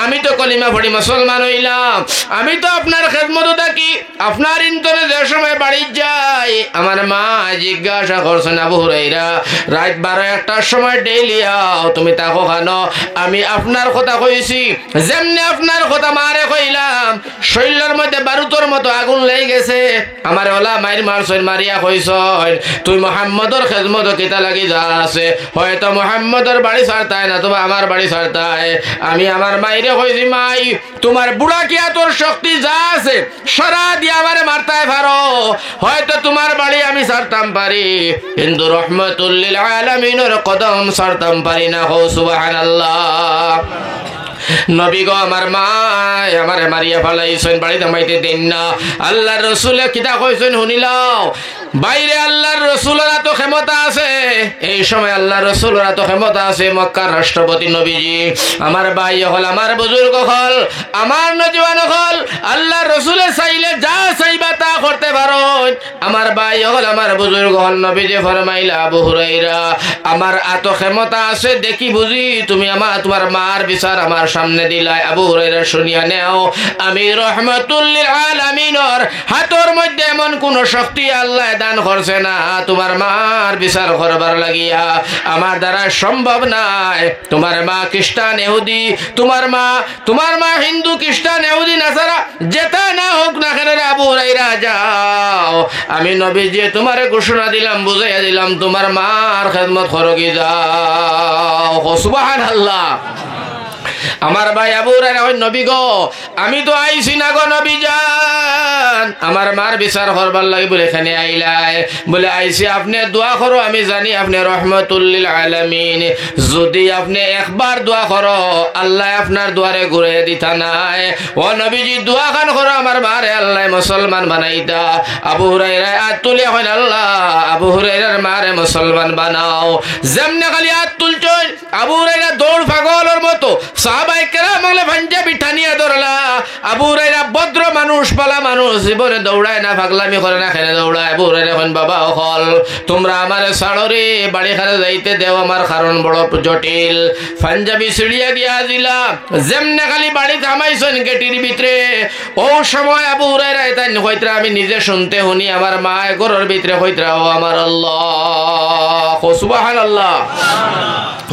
আমি তো কলিমা পড়ি মুসলমান হইলাম, আমি তো আপনার খেদমত থাকি, আপনার ইন্তরে যে সময় বাড়ি যাই, আমার মা জিজ্ঞাসা করছেন, আবু হুরায়রা রাত 12-1টার সময় ডেইলি আও, তুমি তাকো খানো। আমি আপনার কথা কইছি, যেমনি আপনার কথা মারে কইলাম, শরীরের মধ্যে বারুতর মতো আগুন লেগে গেছে। আমার ওলা মাইর মারছই, মারিয়া কইছই, তুই মুহাম্মদর খেদমত কিতা লাগি যা আছে, হয়তো মুহাম্মদর বাড়ি ছাড়তাই না তো আমার বাড়ি ছাড়তাই। আমি আমার মাইরে কইছি, মাই তোমার বুড়া কি তোর শক্তি যা আছে সারা দিয়ে আমারে মারতাই পারো, হয়তো তোমার বাড়ি আমি ছাড়তাম পারি, কিন্তু রহমাতুল লিল আলামিনের কদম ছাড়তাম পারি না। সুবহানাল্লাহ। নবী গো, আমার মা আমারে মারিয়া ফেলাইছেন, বাড়িতে মাইতে দেন না। আল্লাহর রাসূলে কিতা কইছেন শুনিলাও, বাইরে আল্লাহর রাসূলের এত ক্ষমতা আছে, এই সময় আল্লাহর রাসূলের এত ক্ষমতা আছে। মক্কার রাষ্ট্রপতি নবীজি, আমার ভাই হল, আমার বুজুর্গ হল, আমার নজওয়ান হল, আল্লাহর রাসূলে চাইলে যা চাইবা তা করতে পারো। আমার ভাই হল, আমার বুজুর্গ হল, নবীজি ফরমাইলা, আবু হুরায়রা আমার এত ক্ষমতা আছে দেখি বুঝি তুমি তোমার মার বিচার আমার সামনে দিলাই। আবু হুরায়রা শুনিয়া নেও, আমি রহমাতুল লিল আলামিনের হাতের মধ্যে এমন কোন শক্তি আল্লাহ দান করছে না তোমার মার বিচার করবার লাগিয়া, আমার দ্বারা সম্ভব নাই। তোমার মা খ্রিস্টান ইহুদি, তোমার মা হিন্দু খ্রিস্টান ইহুদি নাসারা যেটা না হোক না কেন, আবু হুরায়রা যাও, আমি নবীজি তোমারে ঘোষণা দিলাম, বুঝাইয়া দিলাম, তোমার মার খেদমত করো কি যাও। সুবহানাল্লাহ। আমার ভাই আবু হুরায়রা কই, নবী গো, আমি তো আইছি না গো নবী জান, আমার মার বিচার করবার লাগি বলে এখানে আইলাই। বলে আইছি, আপনি দোয়া করো, আমি জানি আপনি রহমাতুল লিল আলামিন, যদি আপনি একবার দোয়া করো আল্লাহ আপনার দুয়ারে ঘুরে দিতা নাই। ও নবীজি দোয়া খান করো, আমার মারে আল্লাহ মুসলমান বানাইতা। আবু হুরায়রা হাত তুলে কইন, আল্লাহ আবু হুরায়রার মারে মুসলমান বানাও। যেমনে খালি হাত তুলছই, আবু হুরায়রা দৌড় পাগলের মতো সাহাবায়ে কেরাম বলে পাঞ্জাবি টানিয়া ধরলা। আবু হুরায়রা ভদ্র মানুষ, পালা মানুষ, জীবনে দৌড়ায় না, পাগলামি করে না, খেলে দৌড়ায়। আবু হুরায়রা কইন, বাবা হল তোমরা আমারে ছাড়ো রে, বাড়ি খানে যাইতে দেও, আমার কারণ বড় জটিল। পাঞ্জাবি ছিড়িয়া দিয়া দিলা, যেমনে খালি বাড়ি থামাইছেন গেটির ভিতরে, ও সময় আবু হুরায়রা তাই কইতরা, আমি নিজে শুনতে শুনি, আমার মা ঘরের ভিতরে কইতরা, ও আমার আল্লাহ। সুবহানাল্লাহ।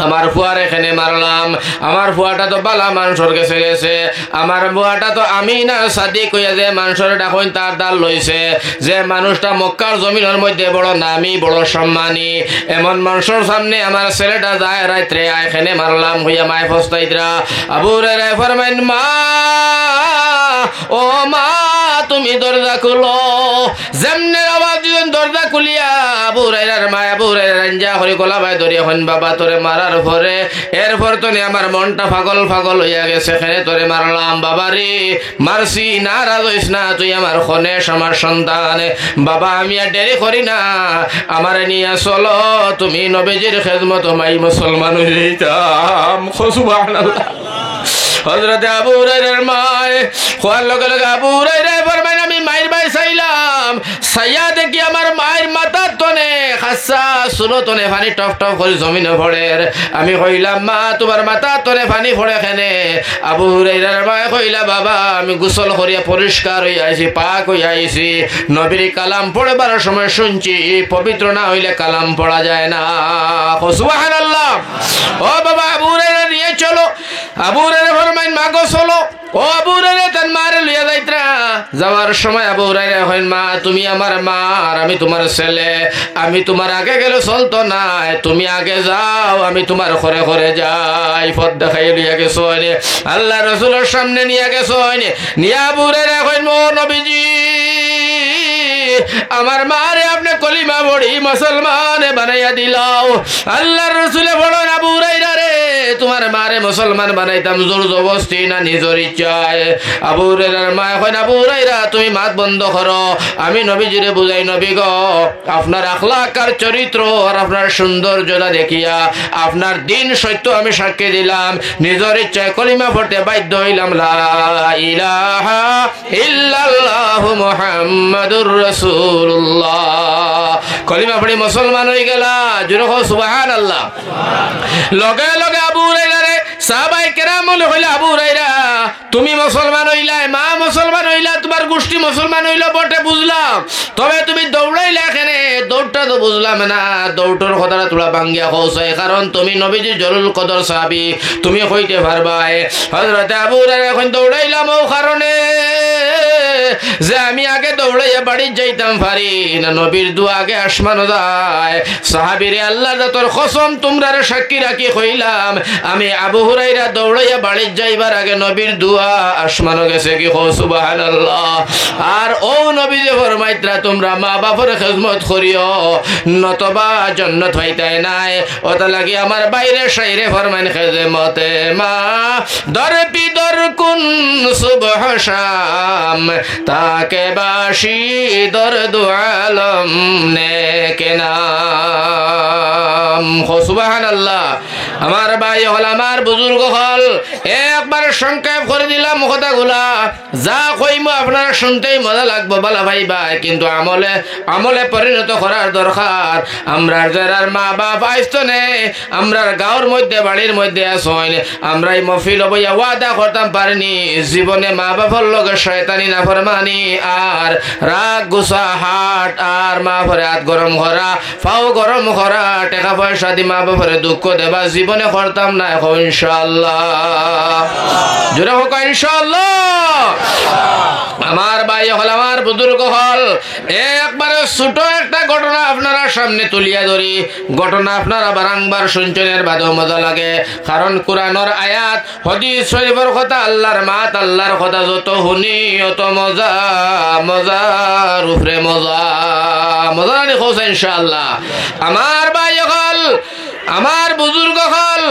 আমার ফুয়ার এখানে মারলাম, আমার ফুয়াটা তো বালা মানুষের কাছে গেছে, আমার বুয়াটা তো আমিনা সাদিক হইয়া যে মানুষের ডাকইন তার দাল লইছে, যে মানুষটা মক্কার জমিনের মধ্যে বড় নামি বড় সম্মানী, এমন মানুষের সামনে আমার ছেলেটা যায় রাত্রে এখানে মারলাম হইয়া মায় ফস্তাইতরা। আবু হুরায়রা ফরমাইন, মা ও মা তুমি দরজা খুলো। যেমনে আওয়াজ দিলেন দরজা খুলিয়া আবু হুরায়রার মা আবু হুরায়রা রাঞ্জা করে গলা ভাই ধরিয়া হন, বাবা তোরে মারার পরে এরপর তো আমার মনটা পাগল পাগল হইয়া গেছে, এখানে তোরে মারলাম, বাবা রে মারছি, নারাজ হইস না, তুই আমার খনেশ, আমার সন্তান, বাবা আমি আর দেরি করি না, আমার নিয়ে চলো, তুমি নবীজির খেদমত মাই মুসলমান হইতাম। সুবহানাল্লাহ। হযরতে আবু হুরায়রার মায় খোয়ার লগে লগে আবু হুরায়রা ফরমাইন, আমি মায়ের ভাই চাইলাম, চাইয়া দেখি আমার মায়ের মাথার তনে খাসা চুলো তনে পানি টপ টপ করে জমিনে পড়ে। আমি কইলাম মা তোমার মাথা তনে পানি পড়ে কেনে? আবু হুরায়রার মা কইলা বাবা আমি গোসল করিয়া পরিষ্কার হইয়া আইছি, পাক হইয়া আইছি, নবীর কালাম পড়বার সময় শুনছি পবিত্র না হইলে কালাম পড়া যায় না। সুবহানাল্লাহ। ও বাবা আবু হুরায়রা নিয়ে চলো। আবু হুরায়রা ফরমাইন মা গো চলো। ও আবু হুরায়রা তার মারে লইয়া যাইত্রা। যাওয়ার সময় আবু হুরায়রা কইন মা তুমি আমার মা আর আমি তোমার ছেলে, আমি তোমার আগে গেলে চলতো না, তুমি আগে যাও, আমি তোমার ঘরে ঘরে যাই। পথ দেখাই লইয়া গেছো, আল্লাহ রাসূলের সামনে নিয়ে গেছো। নিয়া আবু হুরায়রা কইন ও নবীজি আমার মারে আপনি কলিমা পড়ি মুসলমান বানাইয়া দিলাও। আল্লাহর রাসূলে বলেন আবু হুরায়রা রে তোমার মারে মুসলমান বানাইতাম জোর জবরদস্তি না নিজের ইচ্ছায়? আবু হুরায়রার মা কইন আবু হুরায়রা তুমি মাত বন্ধ করো, আমি নবীজিরে বুঝাই নবী গো আপনার আখলাক আর চরিত্র আর আপনার সৌন্দর্যতা দেখিয়া আপনার দিন সত্য আমি সাক্ষী দিলাম, নিজের ইচ্ছায় কলিমা পড়তে বাধ্য হইলাম লা ইলাহা ইল্লাল্লাহু মুহাম্মাদুর রাসূলুল্লাহ। কলিমা পড়ে মুসলমান হয়ে গেলা। জোরে কও সুবহানাল্লাহ। লগে লগে আবু হুরায়রা রে সাহাবায়ে কেরাম বলে কইলা আবু হুরায়রা তুমি মুসলমান হইলা, মা মুসলমান হইলা, তোমার গোষ্ঠী মুসলমান হইলো বটে বুঝলাম, তবে তুমি দৌড়াইলা এখানে? দৌড়টা তো বুঝলাম না, দৌড়টোর কথাটা তোলা বাঙ্গিয়া কৌসাই, কারণ তুমি নবীজি জরুল কদর সাহাবী, তুমি কইতে পারবাই। হযরত আবু হুরায়রা এখন দৌড়াইলাম ও কারণে যে আমি আগে দৌড়াইয়া বাড়ি যাইতাম পারি না, নবীর দোয়া আগে আসমানো যায়। সাহাবীরে আল্লাহ তোর কসম তোমরা সাক্ষী রাখি কইলাম আমি আবু হুরায়রা দৌড়াইয়া বাড়ি যাইবার আগে নবীর দোয়া আসমানো গেছে কি সুবহানাল্লাহ। আর ও নবী যে ফরমাইত্রা তোমরা মা বাবার খেদমত করিও নতবা জান্নাত পাইতাই নাই। ওটা লাগি আমার বাইরে শাইরে ফরমান খেদমতে মা দর বিদর কুন সুবহ শাম তাকে বাসি দরদ আলম নেকে নাম। সুবহানাল্লাহ। আমার ভাই হল আমার বুজুর্গ হল একবার সংক্ষেপ করে দিলাম কথাগুলা, যা কইমু আপনারা শুনতেই মজা লাগবো বলা ভাই ভাই, কিন্তু আমলে আমলে পরিণত করার দরকার। আমরা যারা মা বাপ আইতো নে আমরা গাঁওর মধ্যে বাড়ির মধ্যে আসইন, আমরা এই মফিল বইয়া ওয়াদা করতাম পারিনি জীবনে মা বাবার লগে শয়তানি না ফরমানি আর রাগ গুসা হাট আর মা ভরে হাত গরম করা পাও গরম করা টাকা পয়সা দি মা বাবারে দুঃখ দেবা জীবনে করতাম না। এখন ইনশাআল্লাহ জোরে হোক ইনশাআল্লাহ। আমার ভাই হল আমার বুজুর্গ হল একবারে ছোট একটা ঘটনা আপনারা সামনে তুলিয়া ধরি। ঘটনা আপনারা বারংবার শুনছেন, এর বাদেও মজা লাগে, কারণ কোরআনের আয়াত হাদিস শরীফের কথা আল্লাহর মাত আল্লাহর কথা যত শুনি অত মজা মজার উপরে মজা মজা নি খোঁজ ইনশাআল্লাহ। আমার ভাই হল আমার বুজুর্গ হল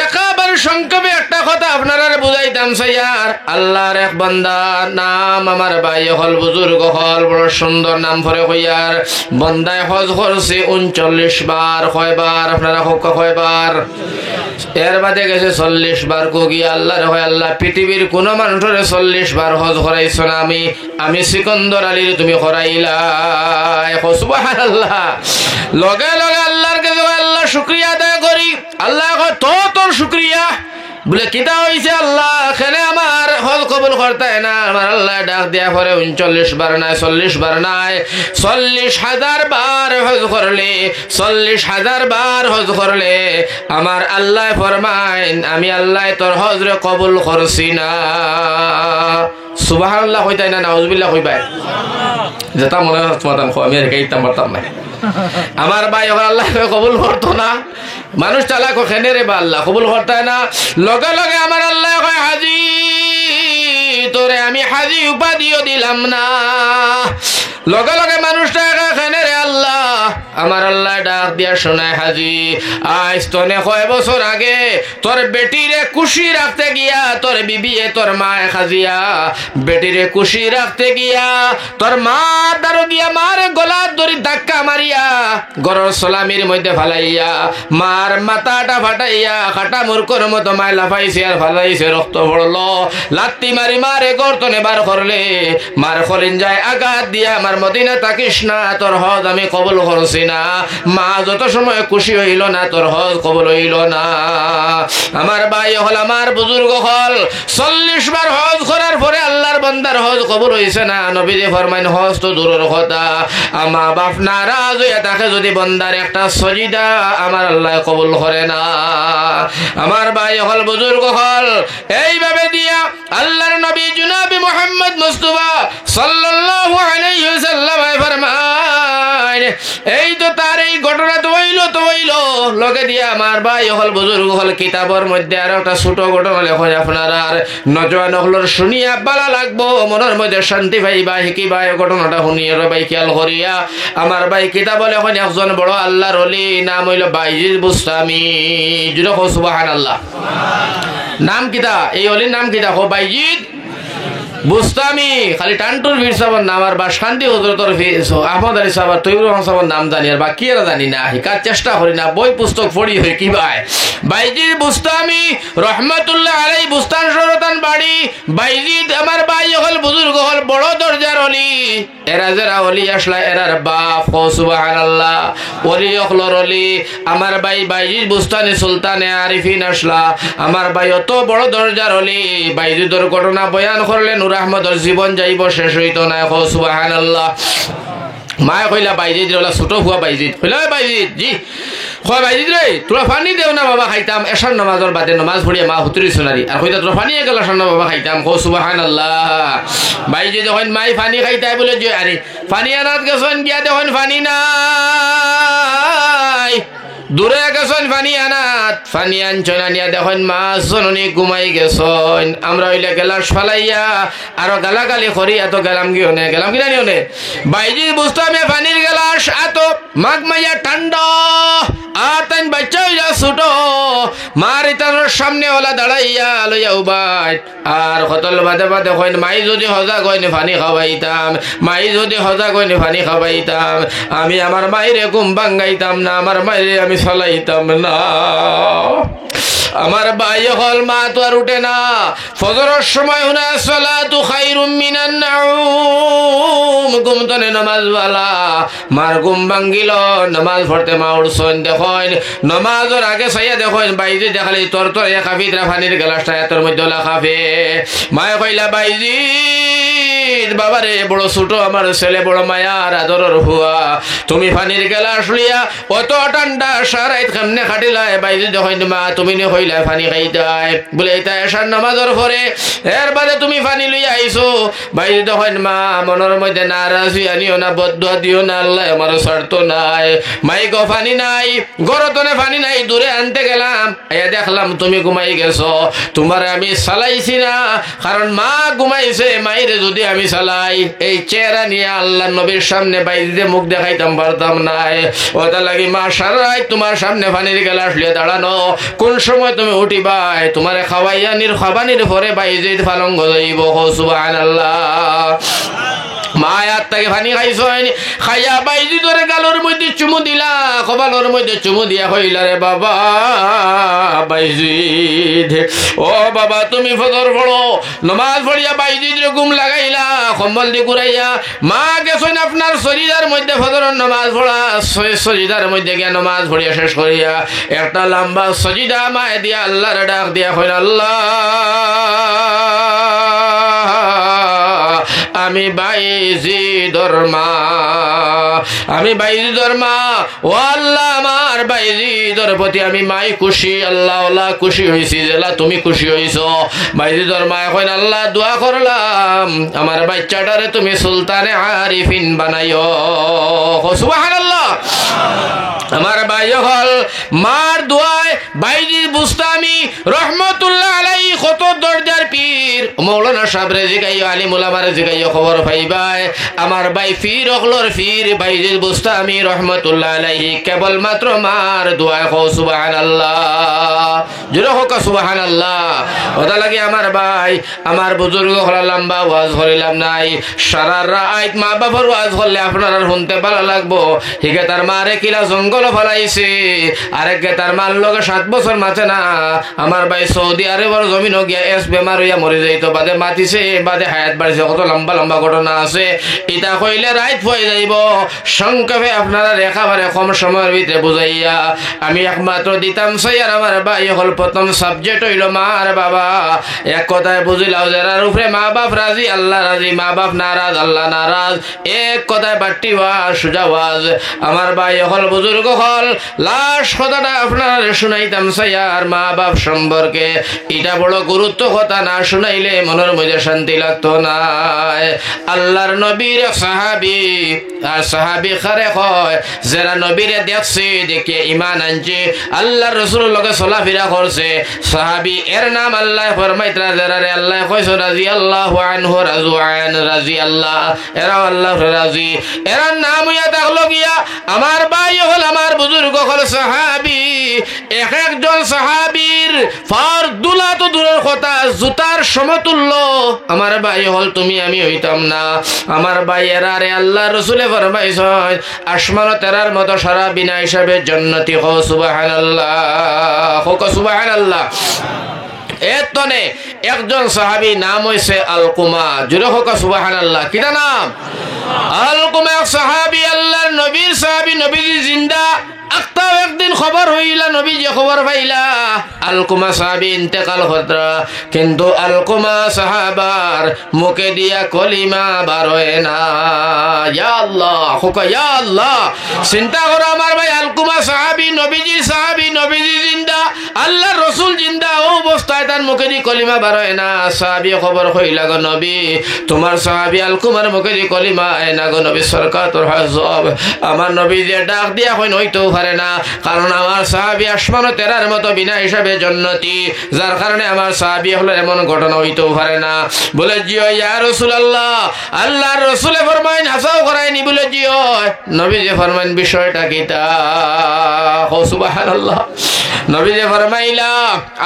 একেবারে সংক্ষেপে একটা কথা আপনারা বুঝাইতাম স্যার। আল্লাহর এক বান্দা নাম আমার ভাই হল বুজুর্গ হল বড় সুন্দর নাম ভরে হইয়ার বন্দায় হজ করছে 39 বার। কয়বার আপনারা কয়বার? এর বাদে গেছে 40 বার। কোগি আল্লাহর হয় আল্লাহ পৃথিবীর কোন মানুষের 40 বার হজ করাইছ না, আমি সিকন্দর আলীর তুমি করাইলা। সুবহানাল্লাহ। লগে লগে আল্লাহর কাছে আল্লাহ শুকরিয়া আদায় করি। আল্লাহ তোর শুকরিয়া বলে কিতা হয়েছে আল্লাহ এখানে আমার হজ কবুল করতে না। আমার আল্লাহ ডাক দিয়া পরে 39 বার নাই 40 বার নাই 40,000 বার হজ করলে 40,000 বার হজ করলে আমার আল্লাহ ফরমাইন আমি আল্লাহ তোর হজরে কবুল করছি না। সুবহানাল্লাহ হইতাই না নাউজুবিল্লাহ হইবাই যেটা মনে হচ্ছে আমি আর এইটা পারতাম না। আমার ভাই আল্লাহ কবুল করতো না, মানুষ চালাক ওখানে রে বা আল্লাহ কবুল করতে না। লগে লগে আমার আল্লাহ হাজি তোরে আমি হাজি উপাধিও দিলাম না। লগে লগে মানুষটা এখানে রে আল্লাহ আমার আল্লাহ ডাক দিয়া শোনায় হাজি আজ তনে কয় বছর আগে তোর বেটিরে খুশি রাখতে গিয়া তোর বিবিয়ে তোর মা খাজিয়া বেটিরে খুশি রাখতে গিয়া তোর মা দারো গিয়া মার গলা ধরি ধাক্কা মারিয়া গরর সালামির মধ্যে ফালাইয়া মার মাথাটা ফাটাইয়া খাটা মূর্খর মতো মায় লাফাইছে আর ফালাইছে, রক্ত পড়লো, লাত্তি মারি মারে গর্তনে বার করলে মার খলিন যায় আঘাত দিয়া আমার মদিনা তাকিস না তোর হজ আমি কবুল করছি পারছি না, মা যত সময় খুশি হইল না তোর হজ কবুল হইল না। আমার ভাই হল, আমার বুজুর্গ হল, 40 বার হজ করার পরে আল্লাহর বান্দার হজ কবুল হইছে না। নবীজি ফরমাইন হজ তো দূরের কথা, মা বাপ নারাজ হইয়া তাকে যদি বান্দার একটা সজিদা আমার আল্লাহ কবুল করে না। আমার ভাই হল, বুজুর্গ হল, এইভাবে দিয়া আল্লাহর নবী জনাবে মুহাম্মদ মুস্তাফা সাল্লাল্লাহু আলাইহি ওয়াসাল্লাম ফরমায়, এই তো তার এই ঘটনা তো হইল লগে দিয়া আমার ভাই হল, বুজুর্গ হল, কিতাবের মধ্যে আর একটা ছোট ঘটনা লেখেন আপনারা আর নজওয়ান হলর শুনিয়া ভালো লাগবো, মনের মধ্যে শান্তি পাইবা, শিকিবা। এই ঘটনাটা শুনিয়ে ভাই খেয়াল করিয়া আমার ভাই কিতাব লেখেন একজন বড় আল্লাহর ওলি, নাম হইল বাইজিদ বুস্তামি। জুড়ে কও সুবহানাল্লাহ। নাম কিতা? এই অলির নাম কিতা? হো বাইজিদ বুস্তামি। খালি টান্টুর বীর সাহেবের নাম আর বা শান্তি হজরতর আহমদ আলী সাহেব তৈবুর রহমান সাহেবের নাম জানি আর বাকি এরা জানি না, শিকার চেষ্টা করি না, বই পুস্তক পড়ি হই কি ভাই। বাইজিদ বুস্তামি রহমতুল্লাহ আলাই, বুস্তান সরতান বাড়ি। বাইজিদ আমার ভাই হল, বুজুর্গ হল, বড় দরজার অলি। এরা যারা অলি আসলা এরার বাপ, হো সুবহানাল্লাহ। অলি হলর অলি আমার ভাই বাইজিদ বুস্তানি সুলতানে আরিফিন আসলা। আমার ভাই অত বড় দরজার অলি, বাইজিদর ঘটনা বয়ান করলেন, আহমদর জীবন যাইব শেষ হইত না। হো সুবহানাল্লাহ। মায়ে কইলা বাইজিদ রে, ছোট হুয়া বাইজিদ কইলা, বাইজিদ জি কয়, বাইজিদ রে তোরা পানি দেও না বাবা, খাইতাম এশার নামাজর বাদে, নামাজ পড়িয়া মা হুতুরি সোনারি, আর কইতা তোরা পানি গেল এশার না বাবা খাইতাম। হো সুবহানাল্লাহ। বাইজিদ যখন মাই পানি খাইতাই বলে যে আরে পানি আনাত গেছেন, গিয়া দেখেন পানি নাই, দূরে গেছেন পানি আনাত, পানি আনছেন, আনিয়া দেখেন মাছ জননী ঘুমাই গেছেন। আমরা হইলে গেলাস ফালাইয়া আরো গালাগালি করি, এত গেলাম কি হনে, গেলাম কিনা নিহনে। বাইজি বুঝতাম পানির গেলাস এত মাঘ মাইয়া ঠান্ডা, আর তাই বাচ্চা হইয়া ছোট, মার ইতানোর সামনে ওলা দাঁড়াইয়া লইয়া উবাই, আর কতল বাদে বাদে কইন মাই যদি হজা কইনে পানি খাওয়াইতাম, মাই যদি হজা কইনে পানি খাওয়াইতাম, আমি আমার মাইরে ঘুম ভাঙ্গাইতাম না, আমার মাইরে আমি চলাইতাম না। আমার ভাই হল, মা তো আর উঠে না, ফজরের সময় হুনা সালাতু খায়রুম মিনান নাউম, ঘুম তনে নামাজ ওয়ালা। মার ঘুম ভাঙ্গিল, নামাজ পড়তে মা উঠছেন, দেখেন নামাজের আগে চাইয়া দেখেন বাইজি দেখালি তোর তোর কাফিরা পানির গ্লাসটা এতর মধ্যে লাফাফে। মায়ে কইলা, বাইজি বাবারে বড় ছোট আমার ছেলে, বড় মায়ার আদরের হুয়া, তুমি পানির গ্লাস লিয়া অত ঠান্ডা সারাইত কেমনে খাটিলাই? বাইজি দেখেন মা তুমি নি হইলা পানি খাইতাই বলে, এটা এসার নামাজের পরে এর বাদে তুমি পানি লইয়া আইছো। বাইজি দেখেন মা মনের মধ্যে নারাজি আনিও না, বদদুয়া দিও না, আল্লাহ আমার স্বার্থ নাই। মাই গো পানি নাই, গরতনে পানি নাই, দূরে আনতে গেলাম, এ দেখলাম তুমি ঘুমাই গেছো, তোমারে আমি চালাইছি না, কারণ মা ঘুমাইছে, মাইরে যদি আমি চালাই এই চেহারা নিয়ে আল্লাহ নবীর সামনে বাইজিতে মুখ দেখাইতাম পারতাম নাই। ওটা লাগি মা সারাই তোমার সামনে পানির গ্লাস লিয়ে দাঁড়ানো, কোন সময় তুমি উঠিবাই, তোমার খাওয়াইয়া খাবানির পরে বাইজিদ পালঙ্গ যাইব। সুবহানাল্লাহ। মায়ার থেকে পানি খাইছেন, খাইয়া বাইজি ধরে গালোর মধ্যে চুমু দিলা, কপালের মধ্যে চুমু দিয়া কইলা, রে বাবা বাইজিদ, ও বাবা তুমি ফজর পড়ো, নমাজ পড়িয়া বাইজিদ রে ঘুম লাগাইলা, কম্বল দিয়ে ঘুরাইয়া। মা গেছেন আপনার শরীরের মধ্যে ফজরের নমাজ পড়া, সজিদার মধ্যে গিয়া নমাজ পড়িয়া শেষ করিয়া একটা লম্বা সজিদা মায় দিয়া আল্লাহর ডাক দিয়া কইলা, আল্লাহ আমি বাইজিদর মা, আমি বাইজিদর মা, ও আল্লাহ আমার বাইজিদর প্রতি আমি মাই খুশি, আল্লাহ আল্লাহ খুশি হইছি, জেলা তুমি খুশি হইছ। বাইজিদর মা এখন আল্লাহ দোয়া করলাম আমার বাচ্চাটারে তুমি সুলতানে আরিফিন বানাইও। সুবহানাল্লাহ। আমার ভাই হল, মার দোয়ায় বাইজিদ বুস্তামি রহমতুল্লাহ আলাই কত দরজার পীর মৌলানা সাহেবরে জিগাইও, আলিমুল আমারে জিগাইও, খবর পাইবাই আমার ভাই পীর অখলর পীর বাইজিদ বুস্তামি রহমতুল্লাহ আলাইহি কেবল মাত্র মার দোয়ায়। সুবহানাল্লাহ। জোরে হোক সুবহানাল্লাহ। ওটা লাগে আমার ভাই আমার বুজুর্গ হলা লম্বা ওয়াজ হরিলাম নাই, সারা রাত মা বাবার ওয়াজ হলে আপনারা শুনতে ভালো লাগবো। হিগে তার মারে কিলা জঙ্গল ফলাইছে, আরেককে তার মার লগে 7 বছর মাথে না আমার ভাই সৌদি আরবের জমিন গিয়া বেমার হইয়া মরে যাইতো, বাদে মাতিছে বাদে হায়াত বাড়িছে, কত লম্বা লম্বা ঘটনা আছে। ইটা কইলে রাইত হয়ে যাইব, সংক্ষেপে আপনারা একেবারে কম সময়ের ভিতরে বুঝাইয়া আমি একমাত্র দিতাম চাই। আর আমার ভাই হল প্রথম সাবজেক্ট হইল মা আর বাবা। এক কথায় বুঝিলাও যারার উপরে মা বাপ রাজি আল্লাহ রাজি, মা বাপ নারাজ আল্লাহ নারাজ। এক কথায় বাট্টি ওয়াজ সোজা ওয়াজ। আমার ভাই হল বুজুর্গ হল লাশ কথাটা আপনারা শুনাইতাম চাই। আর মা বাপ সম্পর্কে এটা বড় গুরুত্ব কথা, না শুনাইলে মনের মধ্যে শান্তি লাগতো না। আল্লাহর নবীর সাহাবী আর সাহাবী খারে হয় যারা নবীরে দেখছে দেখে ঈমান আনছে, আল্লাহর রাসূলের লগে চলাফেরা করছে, সাহাবী এর নাম আল্লাহ ফরমাইতরা যারা আল্লাহ কইছে রাদিয়াল্লাহু আনহু রাজওয়ান রাদিয়াল্লাহ, এরা আল্লাহর রাজি। এর নাম হইয়া থাকলো গিয়া আমার ভাই হল আমার বুজুর্গ হল সাহাবী। এক একজন সাহাবীর ফার দুলা তো দূরের কথা, জুতার সমতুল্য আমার ভাই হল তুমি আমি হইতাম না। আমার ভাই এরা রে আল্লাহ রাসূলে ফরমাইছেন আসমান তেরার মতো সারা বিনা হিসাবে জান্নাতি হো সুবহানাল্লাহ, হো সুবহানাল্লাহ। এতনে একজন সাহাবী নাম হইছে আলকুমা, জুরে হোক সুবহানাল্লাহ। কিটা নাম? আলকুমা এক সাহাবী, আল্লাহর নবীর সাহাবী, নবীজি জিন্দা। আক্তাও একদিন খবর হইলা, নবী যে খবর পাইলা আলকুমা সাহাবী ইন্তেকাল হতরা, কিন্তু আলকুমা সাহাবার মুখে দিয়া কলিমা বার হয় না। ইয়া আল্লাহ, হুকা ইয়া আল্লাহ। চিন্তা করো আমার ভাই আলকুমা সাহাবী, নবীজি সাহাবী, নবীজি জিন্দা, আল্লাহর রাসূল জিন্দা, ও অবস্থায় তার মুখে দি কলিমা বার হয় না। সাহাবী খবর হইলা গো নবী তোমার সাহাবী আলকুমার মুখে দি কলিমা হয় না গো নবী সরকার তোর হাজব। আমার নবী যে ডাক দিয়া হইন হইতেও পারে না, কারণ আমার সাহাবী আসমান তেরার মতো বিনা হিসাবে জান্নাতি, যার কারণে আমার সাহাবী হলো এমন ঘটনা হইতেও পারে না। বলে জিও ইয়া রাসূলুল্লাহ, আল্লাহর রাসূলে ফরমাইন হাসাও করায়নি বলে জিও। নবী যে ফরমাইন বিষয়টা কিটা? ও সুবহানাল্লাহ। নবী যে ফরমাইলা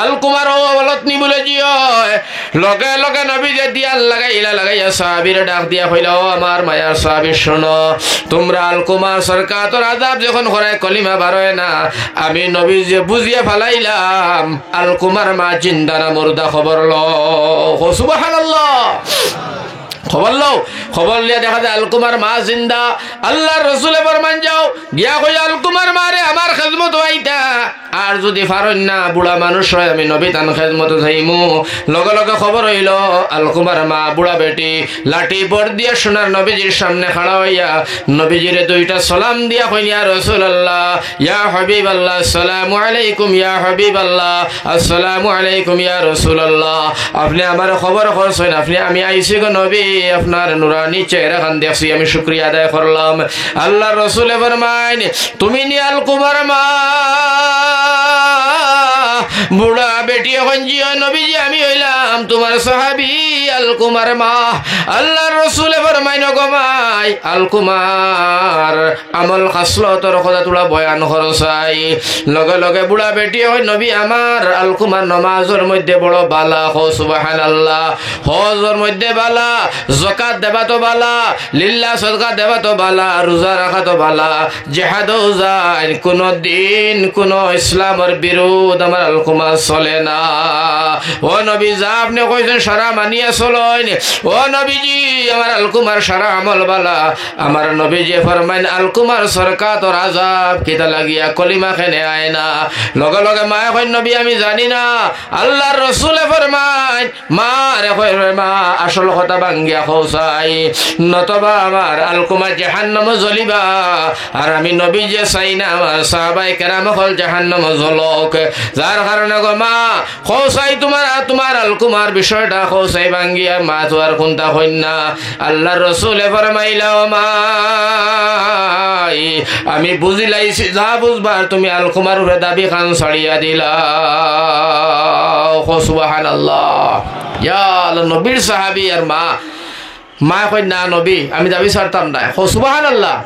আলকুমার ওয়ালত নি বলে জিও, লগে লগে নবী যে দিয়া লাগাইয়া সাহাবীর ডাক দিয়া কইলা ও আমার মায়ার সাহাবী শোনো, তোমরা আলকুমার সরকার তোর আযাব যখন করে কলিমা বার হয় না, আমি নবী যে বুঝিয়ে ফেলাইলাম আলকুমার মা জিন্দা না মুর্দা খবর লো। সুবহানাল্লাহ। খবর লও, খবর লিয়া দেখা যায় আলকুমার মা জিন্দা। আল্লাহর রাসূলে ফরমান যাও গিয়া কই আলকুমার মারে আমার খেদমত হইতা, আর যদি পারেন না বুড়া মানুষ হয় আমি নবী তান খেদমত যাইমু। লগে লগে খবর হইল আলকুমার মা বুড়া বেটি লাঠি পর দিয়া সোনার নবীজির সামনে খাড়া হইয়া নবীজিরে দুইটা সালাম দিয়া কইন ইয়া রাসূলুল্লাহ, ইয়া হাবিবাল্লাহ, আসসালামু আলাইকুম ইয়া হাবিবাল্লাহ, আসসালামু আলাইকুম ইয়া রাসূলুল্লাহ। আপনি আমার খবর করছেন, আপনি আমি আইছি গো নবী, আপনার নুরানি চেহারা খান দেখছি, আমি শুকরিয়া আদায় করলাম। আল্লাহর রাসূল ফরমাইন তুমি নি আলকুমার মা বুড়া বেটি এখন জি নবীজি আমি হইলাম তোমার সাহাবী আলকুমার মা। আল্লাহর রাসূল ফরমাইন গো মাই আলকুমার আমল খাসলতর কথা তোলা বয়ান করছাই। লগে লগে বুড়া বেটি হয় নবী আমার আলকুমার নামাজের মধ্যে বড় বালা, হো সুবহানাল্লাহ। হজের মধ্যে বালা, যাকাত দেবা তো বালা, লিল্লাহ সদকা দেবা তো বালা, রোজা রাখা তো বালা, জিহাদও যায়, কোনো দিন কোনো ইসলামের বিরোধ আমার আলকুমা চলে না। ও নবী যা আপনি কইছেন সারা মানিয়া চলেন। ও নবীজি আমার আলকুমার সারা আমল বালা। আমার নবীজি ফরমাইন আলকুমার সরকার তোর আযাব কিতা লাগিয়া কলিমা খেনে আয় না। লগে লগে মায়ে কই নবী আমি জানি না। আল্লাহর রাসূলে ফরমাইন মা রে কই মা আসল কথা ভাঙ্গিয়া খোসাই, নতবা আমার আলকুমা জাহান্নামে জ্বলিবা। আর আমি নবী যে চাই না আমার সাহাবায়ে কেরাম হল জাহান্নামে জ্বলক। যার কারণে গো মা খোসাই তোমার আলকুমার বিষয়টা খোসাই ভাঙ্গিয়া মা তো আর কোনটা হইন না। আল্লাহর রাসূলে ফরমাইলা ও মা আমি বুঝিলাইছি যা বুঝবার তুমি আলকুমার উপরে দাবি খান ছাড়িয়া দিলা। সুবহানাল্লাহ। ইয়া আল্লাহ নবীর সাহাবী আর মা কই না নবী আমি দাবি ছাড়তাম না। সুবহানাল্লাহ।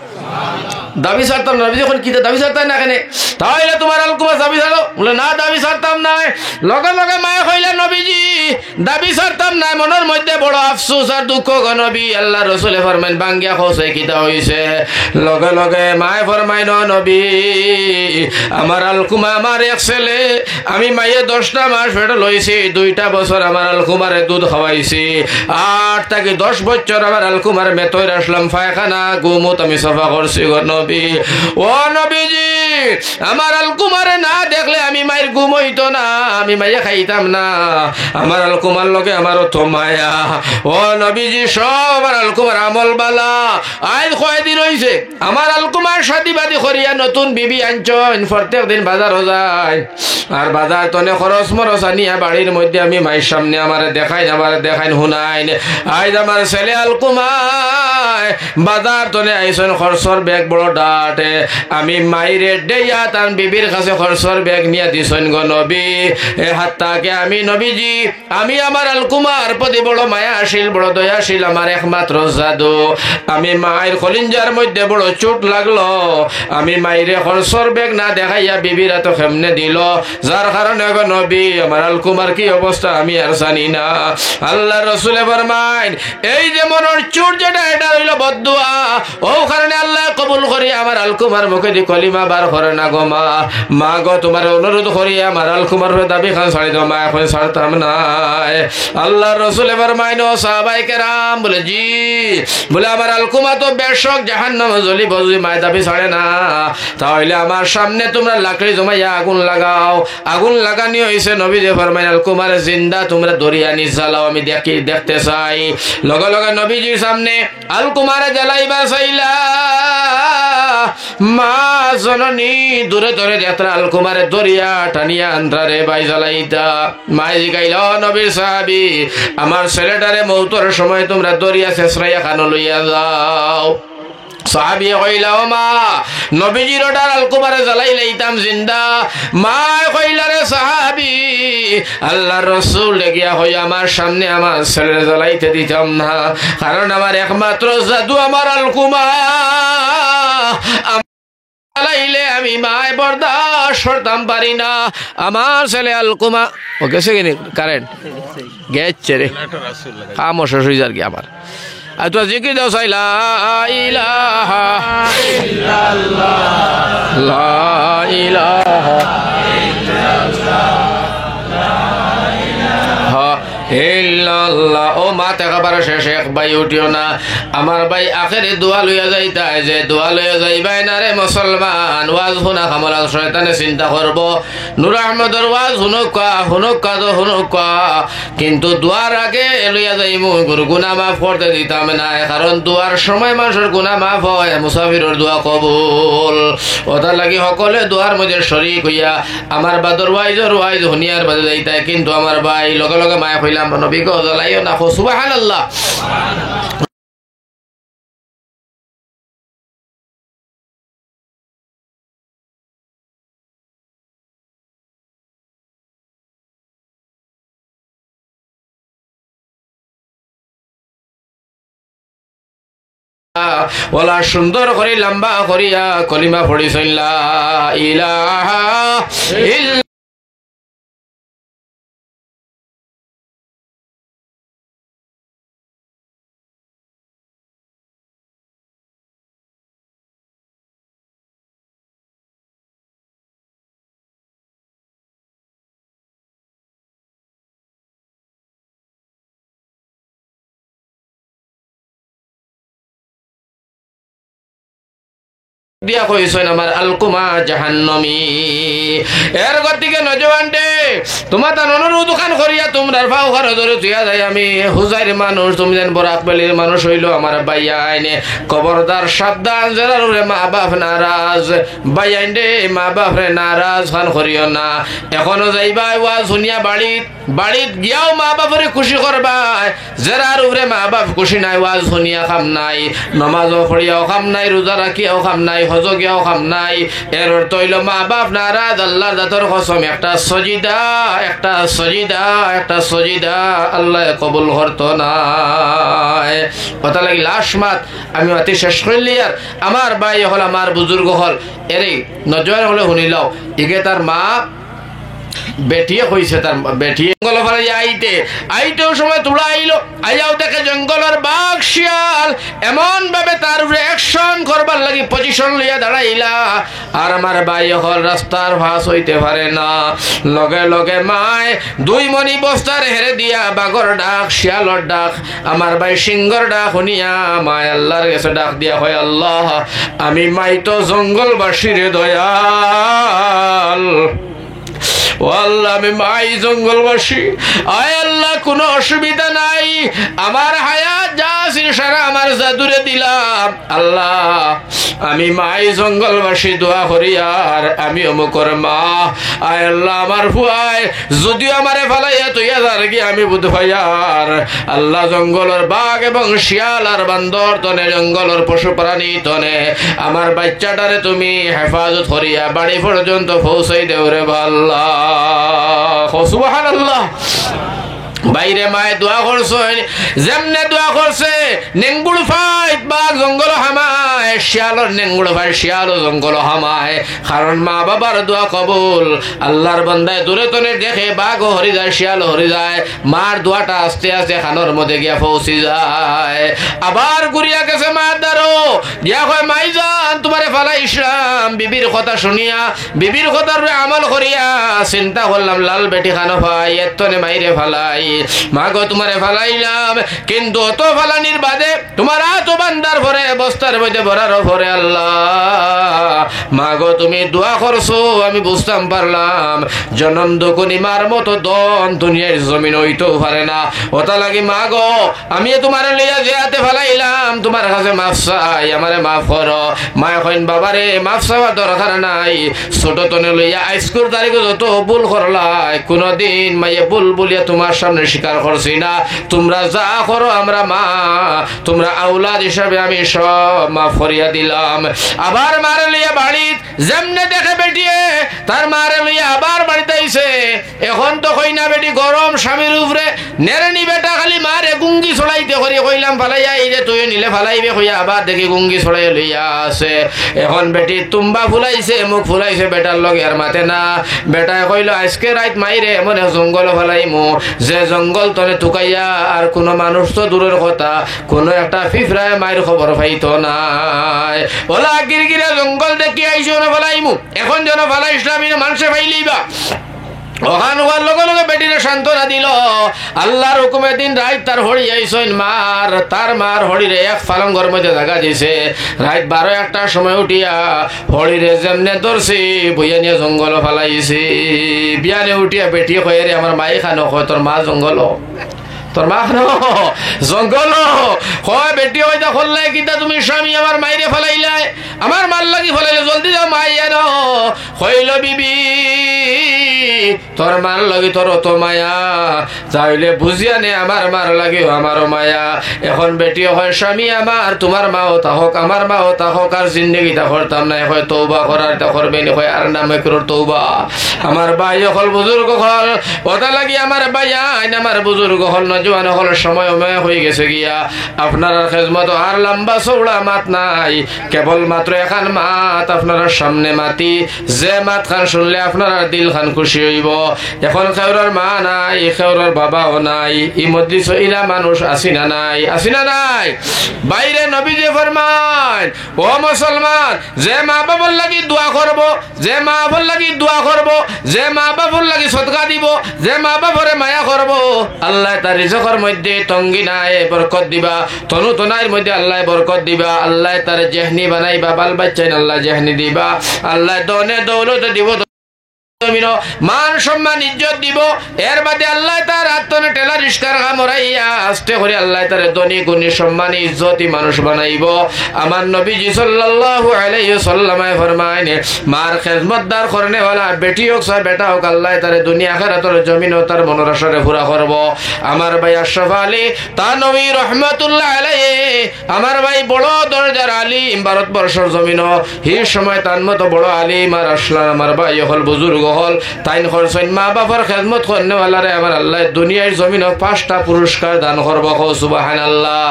দাবি ছাড়তাম না। নবীজি এখন কি দাবি ছাড়তাম না কেন? তাহলে তোমার আলকুমা দাবি ছাড়ো? বলে না, দাবি ছাড়তাম না। লগে লগে মায়ে কইলেন নবীজি দাবি ছাড়তাম না, মনের মধ্যে বড় আফসোস আর দুঃখ গো নবী। আল্লাহ রসুলে ফরমাইন বাঙ্গিয়া খোসে কিতা হইছে? লগে লগে মায়ে ফরমাইন নবী আমার আলকুমা আমার এক ছেলে, আমি মাইয়ে 10টা মাস পেটে লইছি, 2টা বছর আমার আলকুমারে দুধ খাওয়াইছি, 8 থেকে 10 বছর আমার আলকুমার মেতর আসলাম, পায়খানা গুমুত আমি সফা করছি গো নবী। ও নবীজি আমার আলকুমারে না দেখলে আমি মায়ের ঘুম হইতো না, আমি মাইয়া খাইতাম না। আমার আলকুমার লগে আমারও তো মায়া। ও নবীজি সব আমার আলকুমার আমল বালা। আজ কয়দিন হইছে আমার আলকুমার শাদিবাদী করিয়া নতুন বিবি আনছন, প্রত্যেক দিন বাজারও যায়, আর বাজার তনে খরচ মরচ আনিয়া বাড়ির মধ্যে আমি মায়ের সামনে আমার দেখাইন হুনাইন। আজ আমার ছেলে আলকুমায় বাজার তনে আইসন খরচর ব্যাগ বড় ডাটে, আমি মাইরে ডেয়া তার বিবির কাছে খরচর ব্যাগ নিয়ে দিছন গো নবী। এ হাত্তাকে আমি নবীজি আমি আমার আলকুমার প্রতি বড় মায়াশীল বড় দয়াশীল, আমার একমাত্র জাদু। আমি মায়ের কলিঞ্জার মধ্যে বড় চোট লাগলো, আমি মাইরে খরচর ব্যাগ না দেখাইয়া বিবিরা তো কেমনে দিল, যার কারণে গো নবী আমার আলকুমার কি অবস্থা আমি আর জানি না। আল্লাহ রসুলে ফরমাইন এই যে মনের চোট যেটা এটা হইল বদদুয়া, ও কারণে আল্লাহ কবুল করি আমার আলকুমার মুখে দি কলিমা বার করে না গো মা। মা গো তোমার অনুরোধ করি আমার আলকুমার দাবি খান ছাড়ি দাও, মা এখন ছাড়তাম না। আল্লাহ রসুল এবার মাইনো সাহাবায়ে কেরাম বলে জি, বলে আমার আলকুমা তো বেশক জাহান্নামে জ্বলিব যদি মায়ের দাবি ছাড়ে না, তাহলে আমার সামনে তোমরা লাকড়ি জমাইয়া আগুন লাগাও। আগুন লাগানি হয়েছে, নবী যে ফরমাইন আলকুমার জিন্দা তোমরা দরিয়া নিজ জ্বালাও, আমি দেখতে চাই। লগে লগে নবীজির সামনে আলকুমারে জ্বালাইবা চাইলা মা জননী দূরে দূরে যাত্রা আলকুমারে দরিয়া টানিয়া আন্ধারে বাই জ্বালাইতা। মায়ে জিগাইল নবীর সাহাবী আমার ছেলেটারে মৌতর সময় তোমরা দরিয়া শেষরাইয়া খানো লইয়া যাও। সাহাবী কইলা ও মা নবীজির ওটার আলকুমারে জ্বালাই লাইতাম জিন্দা। মা কইলা রে সাহাবী আল্লাহর রাসূল গিয়া হই আমার সামনে আমার ছেলেরে জ্বালাইতে দিতাম না, কারণ আমার একমাত্র জাদু আমার আলকুমা, জ্বালাইলে আমি মায় বরদাস্ত করতাম পারি না। আমার ছেলে আলকুমা ও গেছে কিনি কারেন্ট গেছে রে খামোশ হয়ে যার কি আমার। আর তো জিকির দাও চাই লা ইলাহা ইল্লাল্লাহ লা ইলাহা ইল্লাল্লাহ। ও মা একেবারে শেষ, এক ভাই উঠিও না, আমার ভাই আখেরে দোয়া লইয়া যাইতাই যে দোয়া লইয়া যাইবাই না রে মুসলমান। ওয়াজ শুনা খামলা শয়তানে চিন্তা করব নূর আহমদের ওয়াজ হুনুক কিন্তু দোয়ার আগে লইয়া যাইমু গুনাহ মাফ করতে দিতাম না, কারণ দোয়ার সময় মানুষের গুনাহ মাফ হয়, মুসাফিরের দোয়া কবুল। ওটার লাগি সকলে দোয়ার মধ্যে শরীক হইয়া আমার বাদর ওয়াইজ হুনিয়ার বাদে যাইতাই। কিন্তু আমার ভাই লগে লগে মায়া কইলাম নবী গো জ্বালাইও না, সুবহানাল্লাহ। ওলা সুন্দর করে লম্বা করিয়া কলিমা পড়িছেন লা ইলাহা ইল্লাল্লাহ। দিয়া কইছেন আমার আলকুমা জাহান্নামী। এর গতিকে নজওয়ানটে তোমার তার অনুরোধ খান করিয়া তোমরা ভাও ঘরে ধরে তুইয়া যাই, আমি হুজাইর মানুষ, তুমি যেন বরাক বেলির মানুষ হইল আমার বাইয়া আইনে খবরদার সাবধান, যারা মা বাপ নারাজ বাইয়াইন দে মা বাপ রে নারাজ খান করিও না। এখনো যাইবা ওয়াজ শুনিয়া বাড়িত গিয়াও মা বাপরে খুশি করবা, যারার উপরে মা বাপ খুশি নাই ওয়াজ শুনিয়া খাম নাই, নমাজও পড়িয়াও খাম নাই, রোজা রাখিয়াও খাম নাই, হজ গিয়াও খাম নাই। এর অর্থ হইল মা বাপ নারাজ, আল্লাহর জাতর কসম একটা সজিদা সজিদা আল্লাহ কবুল করতো না। কথা লাগি লাস্ট মাত আমি অতি শেষ করলি আর আমার ভাই হল আমার বুজুর্গ হল এরে নজর হলে শুনিলাও ইগে তার মা বেটিয়ে কইছে তার বেটিয়ে জঙ্গল ফেলে আইতেও সময় তোলা আইলো আইয়াও দেখে জঙ্গলের বাঘ শিয়াল এমন ভাবে তার অ্যাকশন করবার লাগি পজিশন লইয়া দাঁড়াইলা আর আমার ভাই হল রাস্তার ভাস হইতে পারে না। লগে লগে মায় 2 মণি বস্তার হেরে দিয়া বাঘর ডাক শিয়ালর ডাক আমার ভাই সিংহর ডাক শুনিয়া মায় আল্লাহর কাছে ডাক দিয়া হয় আল্লাহ আমি মাই তো জঙ্গলবাসীর দয়াল ও আল্লাহ আমি মাই জঙ্গলবাসী আয় আল্লাহ কোনো অসুবিধা নাই আমার হায়াত যা ছিল সারা আমার জাদুরে দিলাম আল্লাহ আমি মাই জঙ্গলবাসী দোয়া করি আর আমি অমুকর মা আয় আল্লাহ আমার ফুয়ায় যদিও আমারে ফালাইয়া তুইয়া যার কি আমি বুধ ভাইয়ার আল্লাহ জঙ্গলের বাঘ এবং শিয়াল আর বান্দর তনে জঙ্গলের পশু প্রাণী তনে আমার বাচ্চাটারে তুমি হেফাজত করিয়া বাড়ি পর্যন্ত পৌঁছাই দেও রে আল্লাহ সুবহানাল্লাহ। বাইরে মায়ে দোয়া করছেন যেমনে দোয়া করছে নেংগুড় ফাইট বাঘ জঙ্গল হামায় শিয়ালর নেংগুড় ফাইট শিয়াল জঙ্গল হামায় কারণ মা বাবার দোয়া কবুল আল্লাহর বান্দায় দূরে তনে দেখে বাঘ হরি যায় শিয়াল হরি যায় মার দোয়াটা আস্তে আস্তে খানোর মধ্যে গিয়া পৌঁছি যায় আবার ঘুরিয়া গেছে মায়ের দ্বারো দিয়া কয় মাইজান তোমারে ফালাই ইসলাম বিবির কথা শুনিয়া বিবির কথার আমল করিয়া চিন্তা করলাম লাল বেটি খানো ভাই এতনে মাইরে ফালাই মাগো তোমারে ফালাইলাম কিন্তু অত ফালানির বাদে তোমার এত বান্দার ভরে বস্তার মধ্যে ভরার ভরে আল্লাহ মাগো তুমি দোয়া করছো আমি বুঝতাম পারলাম জনম দুকুনি মার মতো দন দুনিয়ার জমিন হইতেও পারে না ওটা লাগি মাগো আমি তোমার লইয়া যে হাতে ফালাইলাম তোমার কাছে মাফ চাই আমারে মাফ করো মা কইন বাবারে মাফ চাওয়া দরকার নাই ছোট তনে লইয়া আইস্কুর তারিখ যত ভুল করলাই কোনদিন মাইয়ে ভুল বলিয়া তোমার সামনে স্বীকার করছি না তোমরা যা করো আমরা মা তোমরা আওলাদ হিসাবে আমি সব মাফ করিয়া দিলাম। আবার মারে লইয়া বাড়িত যেমনে দেখে বেটিয়ে তার মারে লইয়া আবার বাড়িতে আইছে এখন তো কই না বেটি গরম স্বামীর উপরে নেড়ে বেটা খালি মারে গুঙ্গি ছড়াইতে করি কইলাম ফালাইয়া এই যে তুই নিলে ফালাইবে কইয়া আবার দেখি গুঙ্গি ছড়াই লইয়া আছে এখন বেটি তুম্বা ফুলাইছে মুখ ফুলাইছে বেটার লগে আর মাতে না বেটায় কইল আজকে রাত মাইরে এমন জঙ্গল ফালাইমু যে জঙ্গল তলে তুকাইয়া আর কোনো মানুষ তো দূরের কথা কোনো একটা ফিফরায় মায়ের খবর পাইতো নাই ওলা গিরগিরে জঙ্গল দেখি আইসো না ফালাইমু এখন যেন ফালাই ইসলামী মানুষে পাইলেইবা ওখান ওখান লগে লগে বেটিরে সান্ত্বনা দিল আল্লাহর হুকুমে দিন রাত তার হরি আইসইন মার তার মার হরিরে এক পালঙ্গর মধ্যে জায়গা দিছে রাত 12-1টার সময় উঠিয়া হরিরে যেমনে ধরছি বইয়া নিয়ে জঙ্গল ফালাইছি বিয়ানে উঠিয়া বেটি কয়ে রে আমার মাই খানো কয় তোর মা জঙ্গল তোর মা খানো জঙ্গল কয় বেটি হইতা খোল্লাই কিতা তুমি স্বামী আমার মাইরে ফেলাইলাই আমার মাল লাগি ফেলাইলে জলদি যাও মাই আনো কইল বিবি তোর মার লাগি তোর তো মায়া তাইলে বুঝিয়া নে আমার মার লাগে আমারও মায়া এখন বেটি হয় স্বামী আমার তোমার মাও তাহক আমার মাও তাহক আর জিন্দগি তা করতাম না হয় তৌবা করার তা করবে না হয় আর নামে করো তৌবা আমার ভাই হল বুজুর্গ হল ওটা লাগি আমার ভাই আইন আমার বুজুর্গ হল নজওয়ান হল সময় হয়ে গেছে গিয়া আপনার খেজমত আর লম্বা চৌড়া মাত নাই কেবল মাত্র এখান মাত আপনার সামনে মাতি যে মাত খান শুনলে আপনার দিল খান খুশি হইব এখন খেউরার মা নাই খেউরার বাবাও নাই ই মজলিস ইলা মানুষ আসি না নাই বাইরে নবীজি ফরমান ও মুসলমান যে মা বাবার লাগি দোয়া করব যে মা বাবার লাগি দোয়া করব যে মা বাবার লাগি সদকা দিব যে মা বাবারে মায়া করব আল্লাহ তার রিজকের মধ্যে তঙ্গি নাই বরকত দিবা তনু তনাইর মধ্যে আল্লাহ বরকত দিবা আল্লাহ তার জেহনি বানাইবা বাল বাচ্চা আল্লাহ জেহনি দিবা আল্লাহ দনে দৌলত দিব মান সম্মান ইজ্জত দিব এর বাদে আল্লাহ তার আত্মনে টেলা রিস্কার মরাইয়া আস্তে করে আল্লাহ তার ধনী গুণী সম্মানী ইজ্জতি মানুষ বানাইব। আমার নবীজি সাল্লাল্লাহু আলাইহি সাল্লাম ফরমায় মার খেদমতদার করনে वाला বেটি হোক সব বেটা হোক আল্লাহ তার দুনিয়া আখিরাতের জমিন ও তার মনোরসারে পুরা করব। আমার ভাই আশরাফ আলী তানভী রহমাতুল্লাহ আলাইহি আমার ভাই বড় দরজার আলিম ভারতবর্ষের জমিন হি সময় তার মতো বড় আলিম আর আসলাম আমার ভাই হল বুজুর্গ গহল তাইন খরচইন মা বাবার খেদমত করনেওয়ালারে আমার আল্লাহ দুনিয়ার জমিন 5টা পুরস্কার দান করব সুবহানাল্লাহ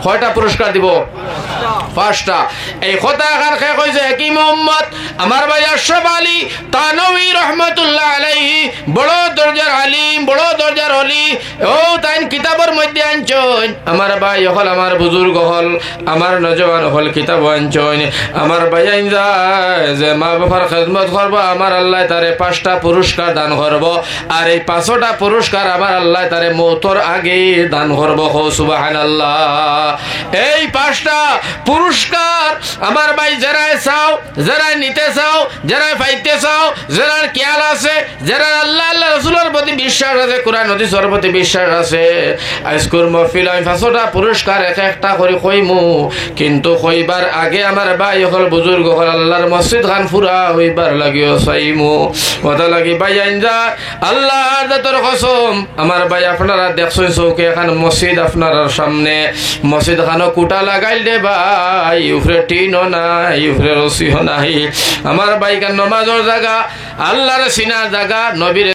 কয়টা পুরস্কার দিব 5টা এই কথা কার কে কইছে কি মোহাম্মদ আমার ভাই আশরাফ আলী তানভী রহমাতুল্লাহ আলাইহি বড় দরজার আলিম বড় দরজার ওলি ও তাইন কিতাবের মধ্যে আনছন আমার ভাই হল আমার বুজুর্গ হল আমার নজওয়ান হল কিতাব আনছন আমার ভাই আইন যায় যে মা বাবার খেদমত করব আমার আল্লাহ তারে 5টা পুরস্কার দান করব আর এই 5টা পুরস্কার আমার আল্লাহ তারে মওতর আগে দান করব সুবহানাল্লাহ এই 5টা পুরস্কার আমার ভাই যারা চাও যারা নিতে চাও যারা পাইতে চাও যারা খেয়াল আছে যারা আল্লাহ আল্লাহ রাসূলের প্রতি বিশ্বাস আছে কোরআন হাদিসের প্রতি বিশ্বাস আছে আজকের মাহফিল আমি 5টা পুরস্কার একটা করে কইমু কিন্তু কইবার আগে আমার ভাই হল বুজুর্গ হল আল্লাহর মসজিদ খান পুরা হইবার লাগিও চাইমু কথা লাগি ভাই আইন যা আল্লাহর জাতের কসম আমার ভাই আপনারা দেখছেন চৌকে এখন মসজিদ আপনার সামনে মসজিদ খানো কুটা লাগাইল দে ভাই উফরে টিনও নাই উফরে রসিও নাই আমার ভাই কান নমাজের জায়গা আল্লাহর সিনার জায়গা নবীর